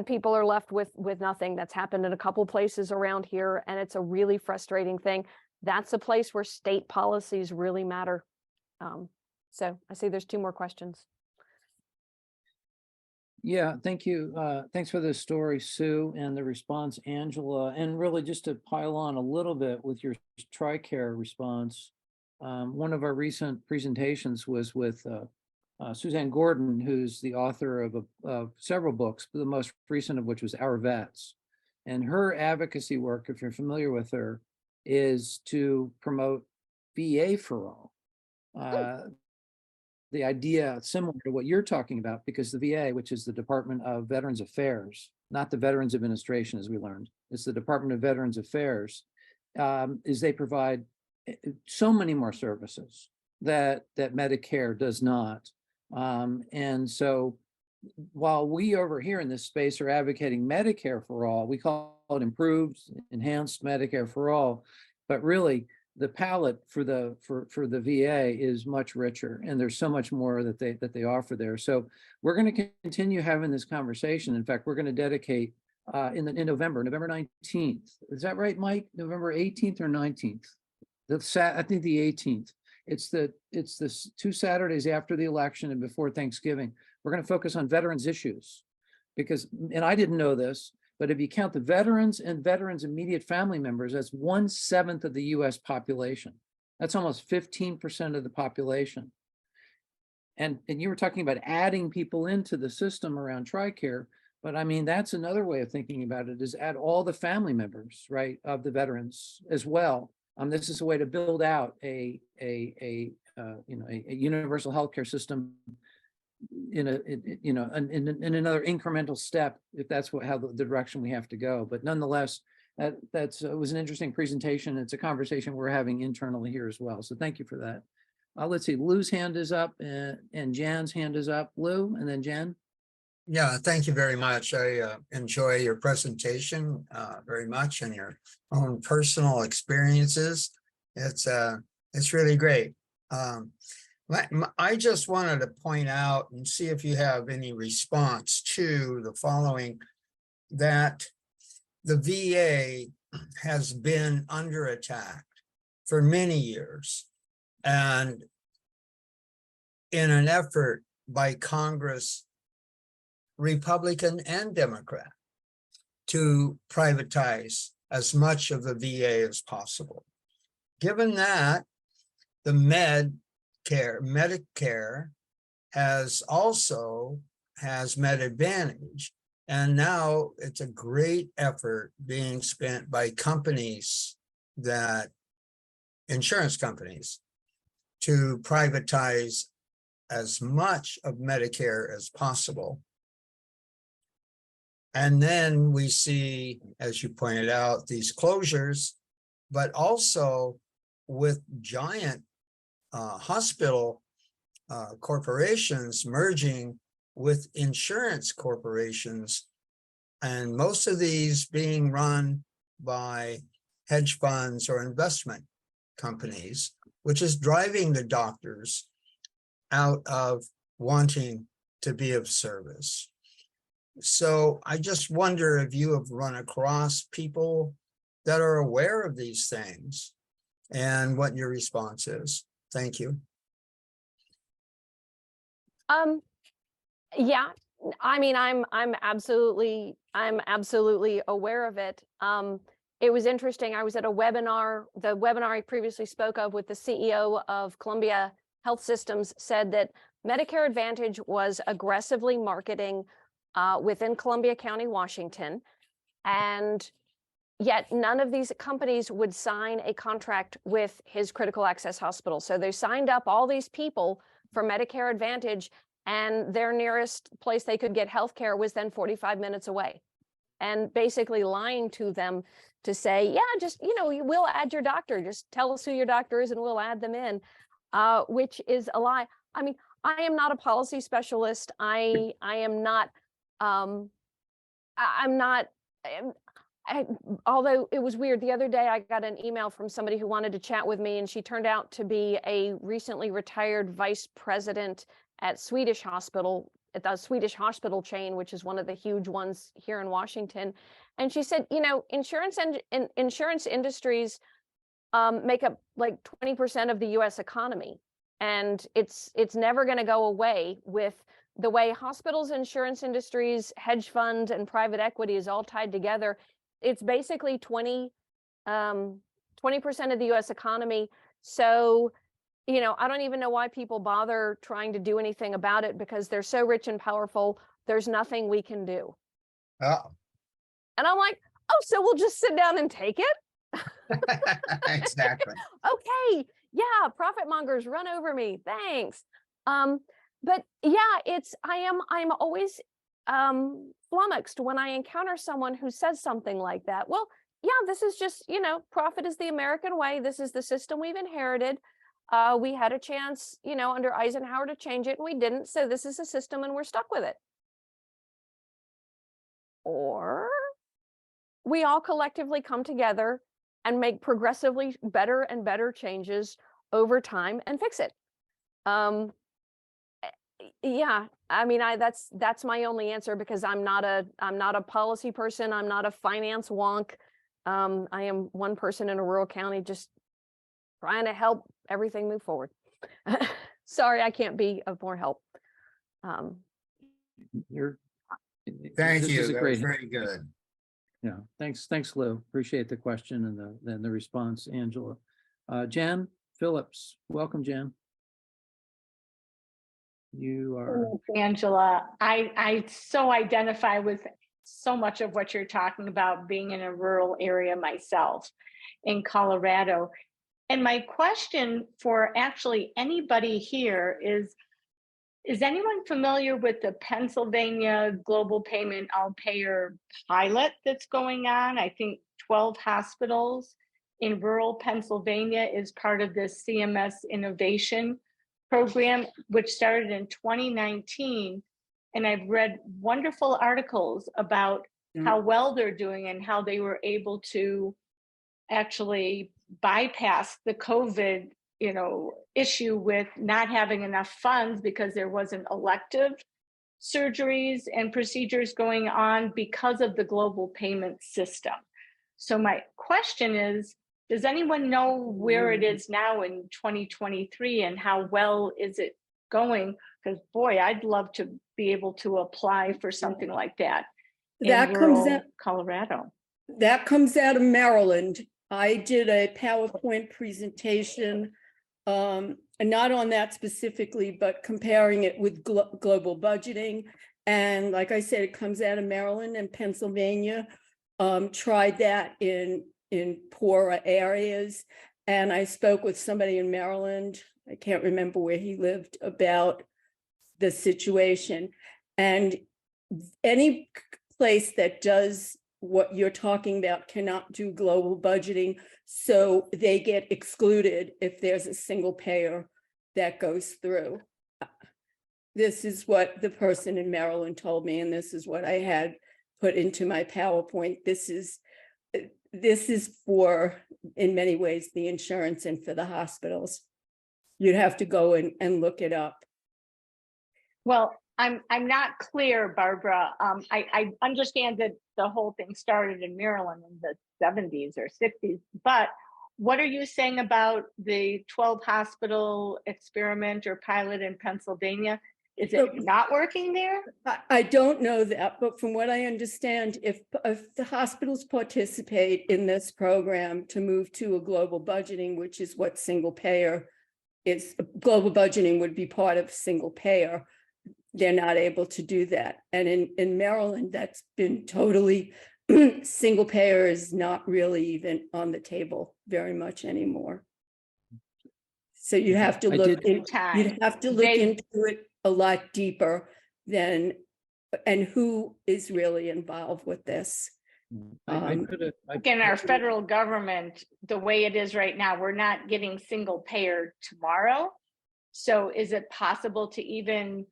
people are left with nothing. That's happened in a couple places around here, and it's a really frustrating thing. That's a place where state policies really matter. So I see there's 2 more questions. Yeah, thank you. Thanks for the story, Sue, and the response, Angela. And really just to pile on a little bit with your TRICARE response, one of our recent presentations was with Suzanne Gordon, who's the author of several books, the most recent of which was Our Vets. And her advocacy work, if you're familiar with her, is to promote VA for all. The idea similar to what you're talking about, because the VA, which is the Department of Veterans Affairs, not the Veterans Administration, as we learned, it's the Department of Veterans Affairs, is they provide so many more services that Medicare does not. And so while we over here in this space are advocating Medicare for all, we call it improved, enhanced Medicare for all, but really the palette for the VA is much richer, and there's so much more that they offer there. So we're going to continue having this conversation. In fact, we're going to dedicate in November 19th. Is that right, Mike? November 18th or 19th? I think the 18th. It's the 2 Saturdays after the election and before Thanksgiving. We're going to focus on veterans issues, because, and I didn't know this, but if you count the veterans and veterans' immediate family members, that's 1/7 of the US population. That's almost 15% of the population. And you were talking about adding people into the system around TRICARE, but I mean, that's another way of thinking about it, is add all the family members, right, of the veterans as well. This is a way to build out a universal healthcare system in another incremental step, if that's how the direction we have to go. But nonetheless, It was an interesting presentation. It's a conversation we're having internally here as well. So thank you for that. Let's see, Lou's hand is up and Jan's hand is up. Lou, and then Jan. Yeah, thank you very much. I enjoy your presentation very much and your own personal experiences. It's really great. I just wanted to point out and see if you have any response to the following, that the VA has been under attack for many years, and in an effort by Congress, Republican and Democrat, to privatize as much of the VA as possible. Given that the Medicare has Med Advantage, and now it's a great effort being spent by insurance companies, to privatize as much of Medicare as possible. And then we see, as you pointed out, these closures, but also with giant hospital corporations merging with insurance corporations, and most of these being run by hedge funds or investment companies, which is driving the doctors out of wanting to be of service. So I just wonder if you have run across people that are aware of these things and what your response is. Thank you. Yeah, I mean, I'm absolutely aware of it. It was interesting. I was at a webinar. The webinar I previously spoke of with the CEO of Columbia Health Systems said that Medicare Advantage was aggressively marketing within Columbia County, Washington, and yet none of these companies would sign a contract with his critical access hospital. So they signed up all these people for Medicare Advantage, and their nearest place they could get health care was then 45 minutes away, and basically lying to them to say, yeah, just, we'll add your doctor. Just tell us who your doctor is and we'll add them in, which is a lie. I mean, I am not a policy specialist. I am not, although it was weird. The other day, I got an email from somebody who wanted to chat with me, and she turned out to be a recently retired vice president at Swedish Hospital, at the Swedish hospital chain, which is one of the huge ones here in Washington. And she said, insurance and insurance industries make up like 20% of the US economy. And it's never going to go away with the way hospitals, insurance industries, hedge funds, and private equity is all tied together. It's basically 20% of the US economy. So, I don't even know why people bother trying to do anything about it, because they're so rich and powerful. There's nothing we can do. Oh. And I'm like, oh, so we'll just sit down and take it? Exactly. Okay. Yeah. Profit mongers, run over me. Thanks. But yeah, I'm always flummoxed when I encounter someone who says something like that. Well, yeah, this is just, profit is the American way. This is the system we've inherited. We had a chance, under Eisenhower to change it, and we didn't. So this is a system and we're stuck with it. Or we all collectively come together and make progressively better and better changes over time and fix it. Yeah, I mean, that's my only answer, because I'm not a policy person. I'm not a finance wonk. I am one person in a rural county just trying to help everything move forward. Sorry, I can't be of more help. Thank This you. is a That great was very good. Yeah, thanks, Lou. Appreciate the question and the response, Angela. Jan Phillips, welcome, Jan. You are. Angela, I so identify with so much of what you're talking about, being in a rural area myself in Colorado. And my question for actually anybody here is anyone familiar with the Pennsylvania Global Payment All Payer pilot that's going on? I think 12 hospitals in rural Pennsylvania is part of this CMS innovation program, which started in 2019. And I've read wonderful articles about how well they're doing and how they were able to actually bypass the COVID, issue with not having enough funds because there wasn't elective surgeries and procedures going on because of the global payment system. So my question is, does anyone know where it is now in 2023 and how well is it going? Because boy, I'd love to be able to apply for something like that in That comes rural out, Colorado. that comes out of Maryland. I did a PowerPoint presentation, not on that specifically, but comparing it with global budgeting. And like I said, it comes out of Maryland and Pennsylvania. Tried that in poorer areas. And I spoke with somebody in Maryland, I can't remember where he lived, about the situation. And any place that does what you're talking about cannot do global budgeting, so they get excluded if there's a single payer that goes through. This is what the person in Maryland told me, and this is what I had put into my PowerPoint. This is for, in many ways, the insurance and for the hospitals. You'd have to go and look it up. Well, I'm not clear, Barbara. I understand that the whole thing started in Maryland in the 70s or 60s, but what are you saying about the 12 hospital experiment or pilot in Pennsylvania? Is it not working there? I don't know that, but from what I understand, if the hospitals participate in this program to move to a global budgeting, which is what single payer is, global budgeting would be part of single payer, they're not able to do that. And in Maryland, that's been totally, single payer is not really even on the table very much anymore. So you have to look into it a lot deeper than, and who is really involved with this. In our federal government, the way it is right now, we're not getting single payer tomorrow. So is it possible to even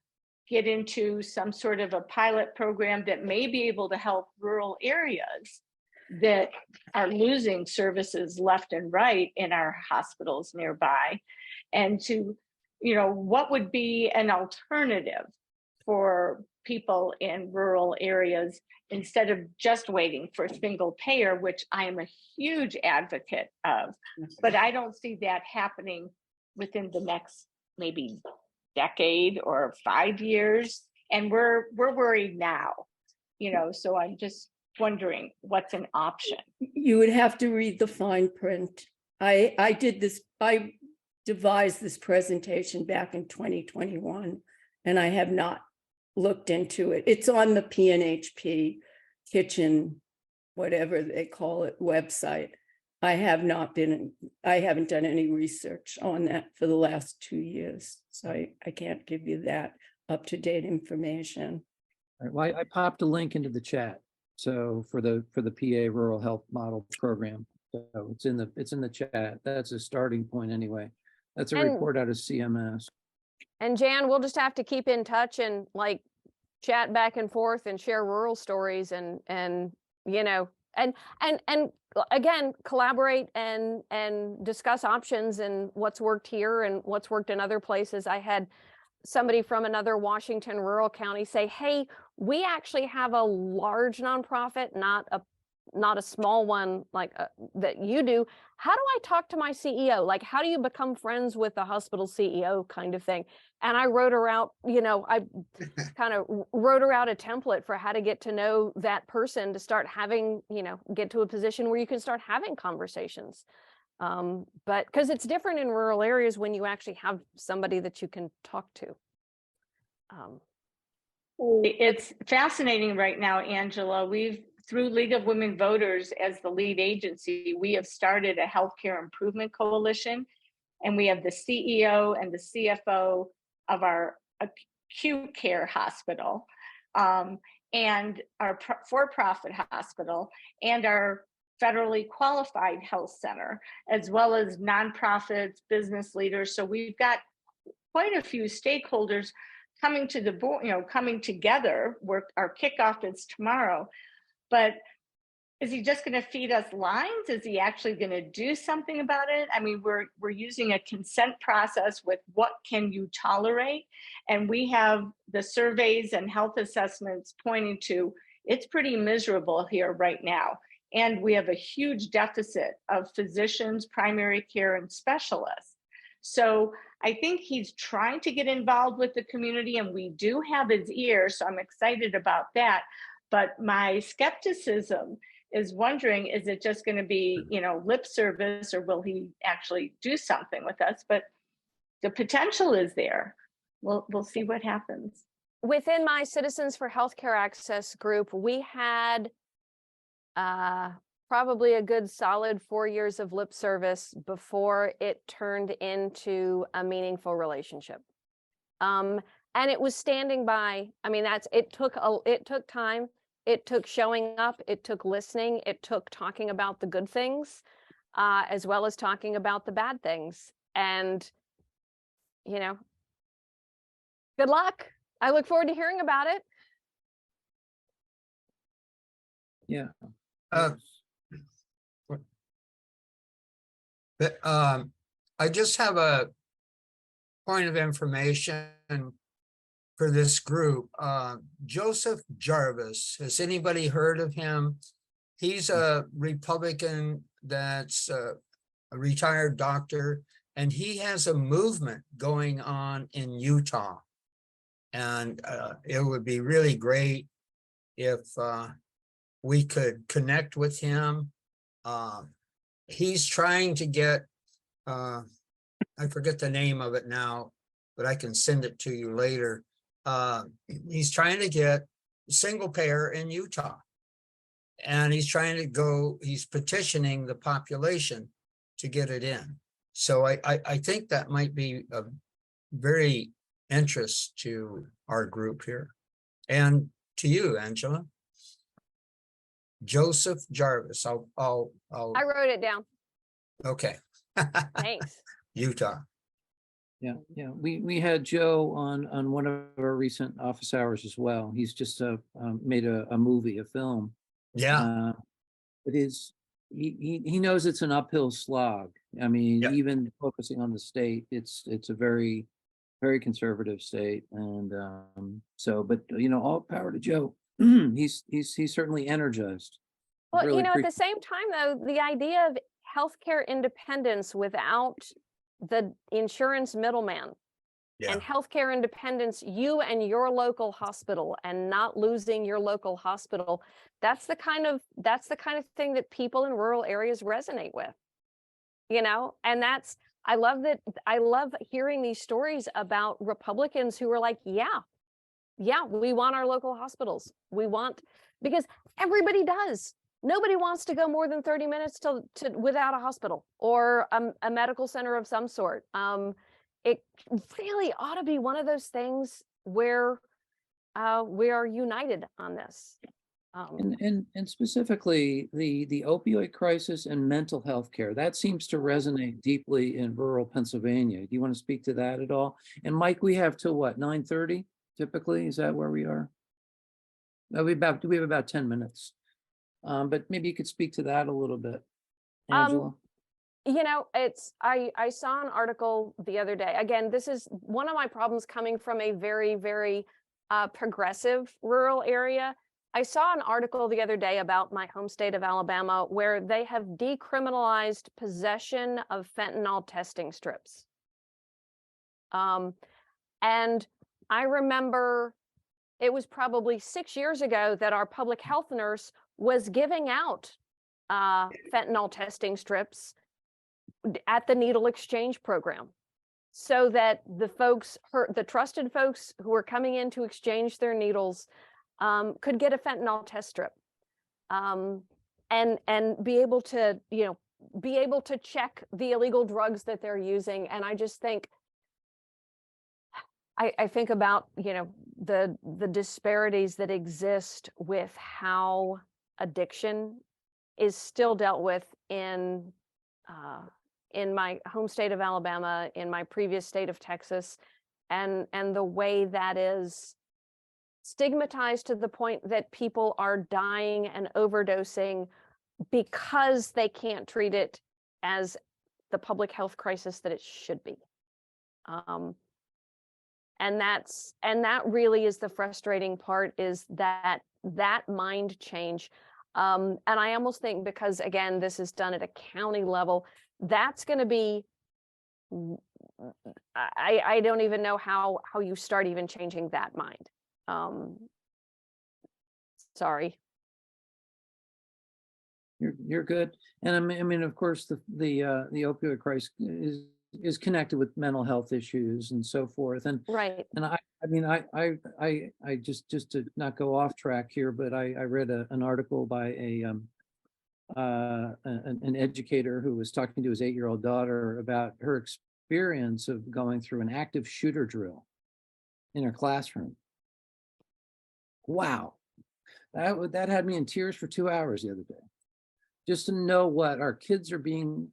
get into some sort of a pilot program that may be able to help rural areas that are losing services left and right in our hospitals nearby? And to, what would be an alternative for people in rural areas instead of just waiting for single payer, which I am a huge advocate of, but I don't see that happening within the next maybe decade or 5 years. And we're worried now, so I'm just wondering what's an option. You would have to read the fine print. I devised this presentation back in 2021, and I have not looked into it. It's on the PNHP kitchen, whatever they call it, website. I haven't done any research on that for the last 2 years. So I can't give you that up-to-date information. All right, well, I popped a link into the chat. So for the PA Rural Health Model Program, so it's in the chat. That's a starting point anyway. That's a report out of CMS. And Jan, we'll just have to keep in touch and chat back and forth and share rural stories and again, collaborate and discuss options and what's worked here and what's worked in other places. I had somebody from another Washington rural county say, hey, we actually have a large nonprofit, not a small one that you do. How do I talk to my CEO? How do you become friends with the hospital CEO kind of thing? And I wrote her out, I kind of wrote her out a template for how to get to know that person to start having, get to a position where you can start having conversations. But because it's different in rural areas when you actually have somebody that you can talk to. It's fascinating right now, Angela. Through League of Women Voters as the lead agency, we have started a healthcare improvement coalition, and we have the CEO and the CFO of our acute care hospital, and our for-profit hospital, and our federally qualified health center, as well as nonprofits, business leaders. So we've got quite a few stakeholders coming to the board, coming together. Our kickoff is tomorrow. But is he just going to feed us lines? Is he actually going to do something about it? I mean, we're using a consent process with what can you tolerate? And we have the surveys and health assessments pointing to it's pretty miserable here right now. And we have a huge deficit of physicians, primary care, and specialists. So I think he's trying to get involved with the community, and we do have his ear. So I'm excited about that. But my skepticism is wondering, is it just going to be, lip service, or will he actually do something with us? But the potential is there. We'll see what happens. Within my Citizens for Healthcare Access group, we had probably a good solid 4 years of lip service before it turned into a meaningful relationship. And it was standing by. I mean, it took time. It took showing up, it took listening, it took talking about the good things, as well as talking about the bad things. And, good luck. I look forward to hearing about it. Yeah. I just have a point of information for this group. Joseph Jarvis, has anybody heard of him? He's a Republican that's a retired doctor, and he has a movement going on in Utah. And it would be really great if we could connect with him. He's trying to get, I forget the name of it now, but I can send it to you later. He's trying to get single payer in Utah, and he's petitioning the population to get it in. So I think that might be of very interest to our group here, and to you, Angela. Joseph Jarvis. I wrote it down. Okay. Thanks. Utah. Yeah. We had Joe on one of our recent office hours as well. He's just made a movie, a film. Yeah. It is. He knows it's an uphill slog. I mean, Yep. Even focusing on the state, it's a very, very conservative state, and but all power to Joe. He's certainly energized. Well, Really at the same time, though, the idea of healthcare independence without the insurance middleman, Yeah. and healthcare independence, you and your local hospital, and not losing your local hospital. That's the kind of thing that people in rural areas resonate with, and I love hearing these stories about Republicans who are like, yeah, we want our local hospitals. Because everybody does. Nobody wants to go more than 30 minutes to without a hospital or a medical center of some sort. It really ought to be one of those things where we are united on this. And specifically the opioid crisis and mental health care, that seems to resonate deeply in rural Pennsylvania. Do you want to speak to that at all? And Mike, we have till what, 9:30 typically? Is that where we are? We have about 10 minutes. But maybe you could speak to that a little bit, Angela. I saw an article the other day. Again, this is one of my problems coming from a very, very progressive rural area. I saw an article the other day about my home state of Alabama, where they have decriminalized possession of fentanyl testing strips. And I remember it was probably 6 years ago that our public health nurse was giving out fentanyl testing strips at the needle exchange program, so that the trusted folks who were coming in to exchange their needles could get a fentanyl test strip, and be able to check the illegal drugs that they're using. And I just think, I think about the disparities that exist with how addiction is still dealt with in my home state of Alabama, in my previous state of Texas, and the way that is stigmatized to the point that people are dying and overdosing because they can't treat it as the public health crisis that it should be. And that really is the frustrating part, is that mind change. And I almost think, because again, this is done at a county level, that's going to be, I don't even know how you start even changing that mind. Sorry. You're good. And I mean, of course, the opioid crisis is connected with mental health issues and so forth. And Right. and I mean, I just to not go off track here, but I read an article by an educator who was talking to his 8-year-old daughter about her experience of going through an active shooter drill in her classroom. Wow, that had me in tears for 2 hours the other day, just to know what our kids are being,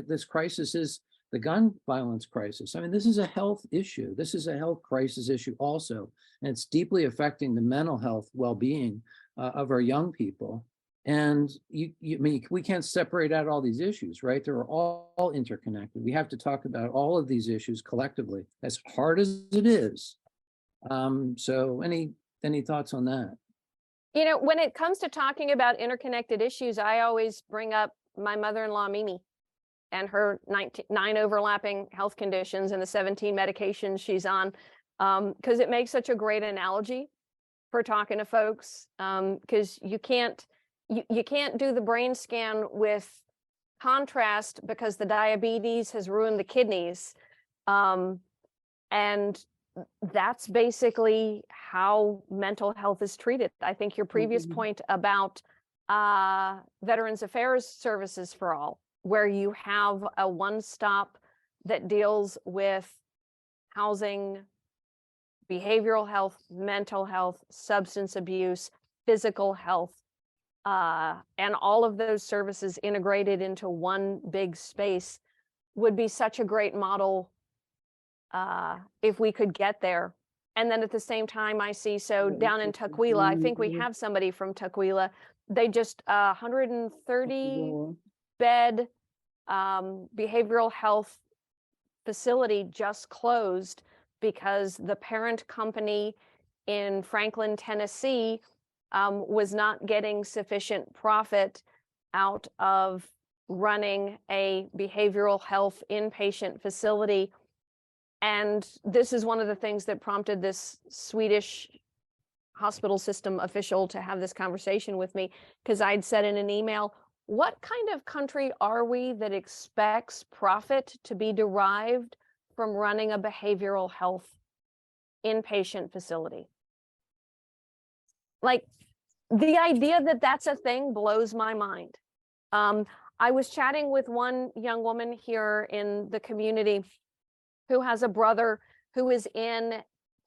this crisis is, the gun violence crisis. I mean, this is a health issue. This is a health crisis issue also, and it's deeply affecting the mental health well-being of our young people. And I mean, we can't separate out all these issues, right? They're all interconnected. We have to talk about all of these issues collectively, as hard as it is. So any thoughts on that? When it comes to talking about interconnected issues, I always bring up my mother-in-law, Mimi, and her 9 overlapping health conditions and the 17 medications she's on, because it makes such a great analogy for talking to folks, because you can't do the brain scan with contrast because the diabetes has ruined the kidneys. And that's basically how mental health is treated. I think your previous point about Veterans Affairs Services for All, where you have a one-stop that deals with housing, behavioral health, mental health, substance abuse, physical health, and all of those services integrated into one big space, would be such a great model if we could get there. And then at the same time, I see, so down in Tukwila, I think we have somebody from Tukwila, they just 130 bed behavioral health facility just closed because the parent company in Franklin, Tennessee, was not getting sufficient profit out of running a behavioral health inpatient facility. And this is one of the things that prompted this Swedish hospital system official to have this conversation with me, because I'd said in an email, what kind of country are we that expects profit to be derived from running a behavioral health inpatient facility? Like, the idea that that's a thing blows my mind. I was chatting with one young woman here in the community who has a brother who is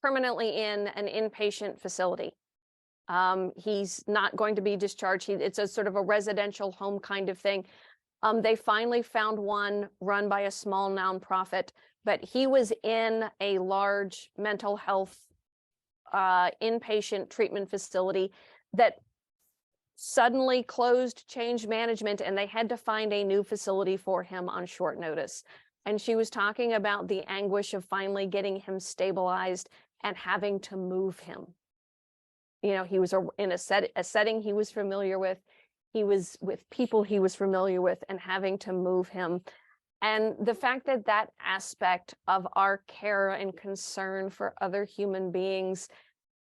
permanently in an inpatient facility. He's not going to be discharged. It's a sort of a residential home kind of thing. They finally found one run by a small nonprofit, but he was in a large mental health inpatient treatment facility that suddenly closed, changed management, and they had to find a new facility for him on short notice. And she was talking about the anguish of finally getting him stabilized and having to move him. He was in a setting he was familiar with. He was with people he was familiar with, and having to move him. And the fact that that aspect of our care and concern for other human beings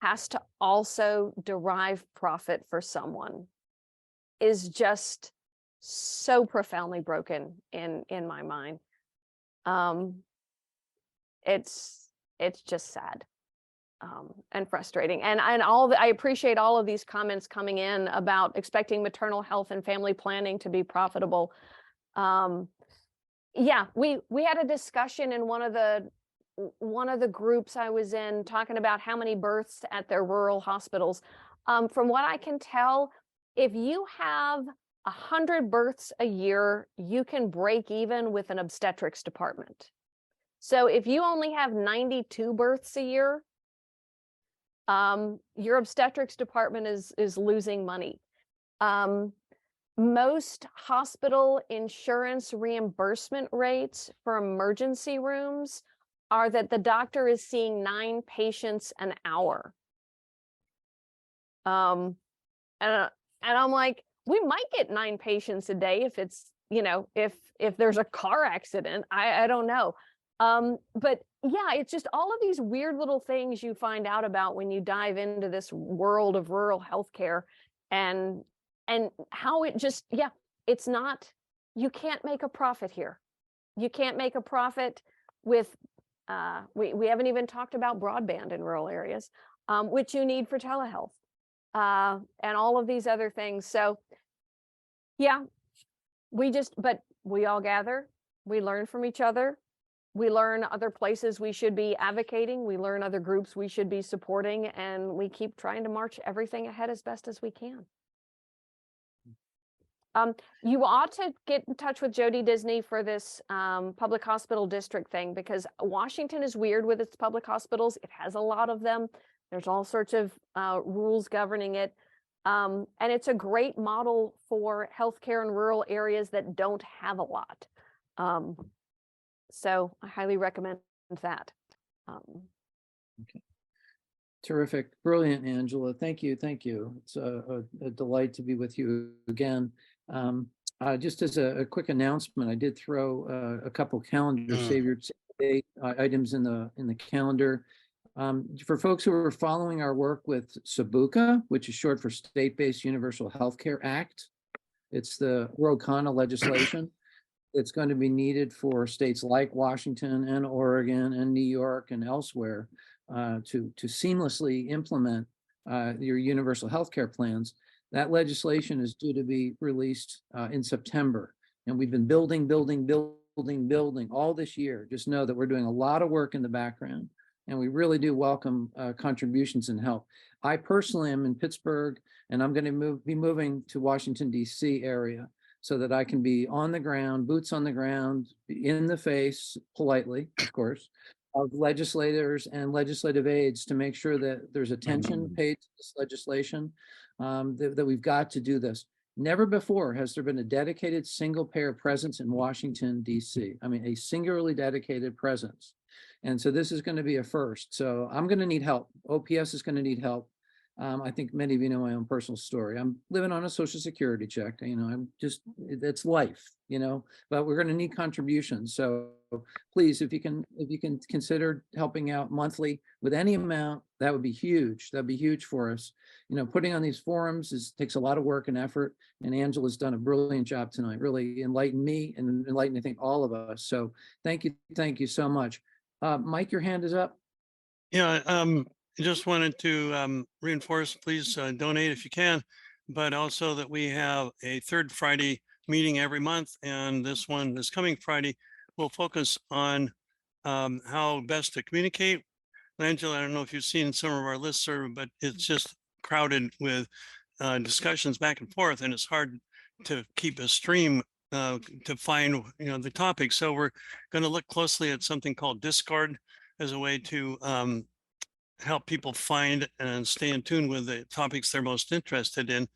has to also derive profit for someone is just so profoundly broken in my mind. It's just sad and frustrating. And I appreciate all of these comments coming in about expecting maternal health and family planning to be profitable. Yeah, we had a discussion in one of the groups I was in, talking about how many births at their rural hospitals. From what I can tell, if you have 100 births a year, you can break even with an obstetrics department. So if you only have 92 births a year, your obstetrics department is losing money. Most hospital insurance reimbursement rates for emergency rooms are that the doctor is seeing 9 patients an hour. And I'm like, we might get 9 patients a day if it's, you know, if there's a car accident. I don't know. But yeah, it's just all of these weird little things you find out about when you dive into this world of rural healthcare, and how it just, yeah, it's not, you can't make a profit here. You can't make a profit with, we haven't even talked about broadband in rural areas, which you need for telehealth, and all of these other things. So yeah, but we all gather, we learn from each other. We learn other places we should be advocating. We learn other groups we should be supporting, and we keep trying to march everything ahead as best as we can. You ought to get in touch with Jody Disney for this public hospital district thing, because Washington is weird with its public hospitals. It has a lot of them. There's all sorts of rules governing it. And it's a great model for healthcare in rural areas that don't have a lot. So I highly recommend that. Okay. Terrific. Brilliant, Angela. Thank you. Thank you. It's a delight to be with you again. Just as a quick announcement, I did throw a couple calendar save your date items in the calendar. For folks who are following our work with SBUCA, which is short for State-Based Universal Healthcare Act, it's the Ro-Khanna legislation. It's going to be needed for states like Washington and Oregon and New York and elsewhere to seamlessly implement your universal health care plans. That legislation is due to be released in September. And we've been building all this year. Just know that we're doing a lot of work in the background, and we really do welcome contributions and help. I personally am in Pittsburgh, and I'm going to be moving to Washington, D.C. area, so that I can be on the ground, boots on the ground, in the face, politely, of course, of legislators and legislative aides to make sure that there's attention paid to this legislation, that we've got to do this. Never before has there been a dedicated single payer presence in Washington, D.C. I mean, a singularly dedicated presence. And so this is going to be a first. So I'm going to need help. OPS is going to need help. I think many of you know my own personal story. I'm living on a Social Security check. You know, I'm just, it's life, you know, but we're going to need contributions. So please, if you can consider helping out monthly with any amount, that would be huge. That'd be huge for us. You know, putting on these forums takes a lot of work and effort. And Angela's done a brilliant job tonight, really enlightened me and enlightened, I think, all of us. So thank you so much. Mike, your hand is up. Yeah, I just wanted to reinforce, please donate if you can, but also that we have a third Friday meeting every month. And this coming Friday, will focus on how best to communicate. Angela, I don't know if you've seen some of our listserv, but it's just crowded with discussions back and forth, and it's hard to keep a stream to find, you know, the topic. So we're going to look closely at something called Discord as a way to help people find and stay in tune with the topics they're most interested in,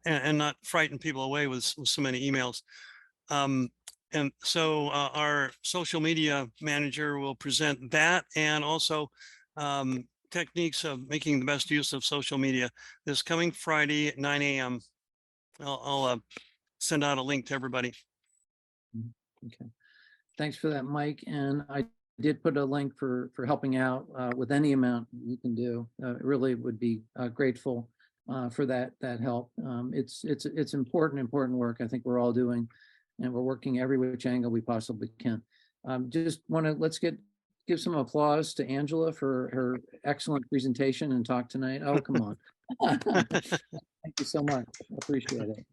and not frighten people away with so many emails. And so our social media manager will present that, and also techniques of making the best use of social media this coming Friday at 9 a.m. I'll send out a link to everybody. Okay. Thanks for that, Mike. And I did put a link for helping out with any amount you can do. Really would be grateful for that help. It's important work I think we're all doing, and we're working every which angle we possibly can. Just want to give some applause to Angela for her excellent presentation and talk tonight. Oh, come on. Thank you so much. Appreciate it.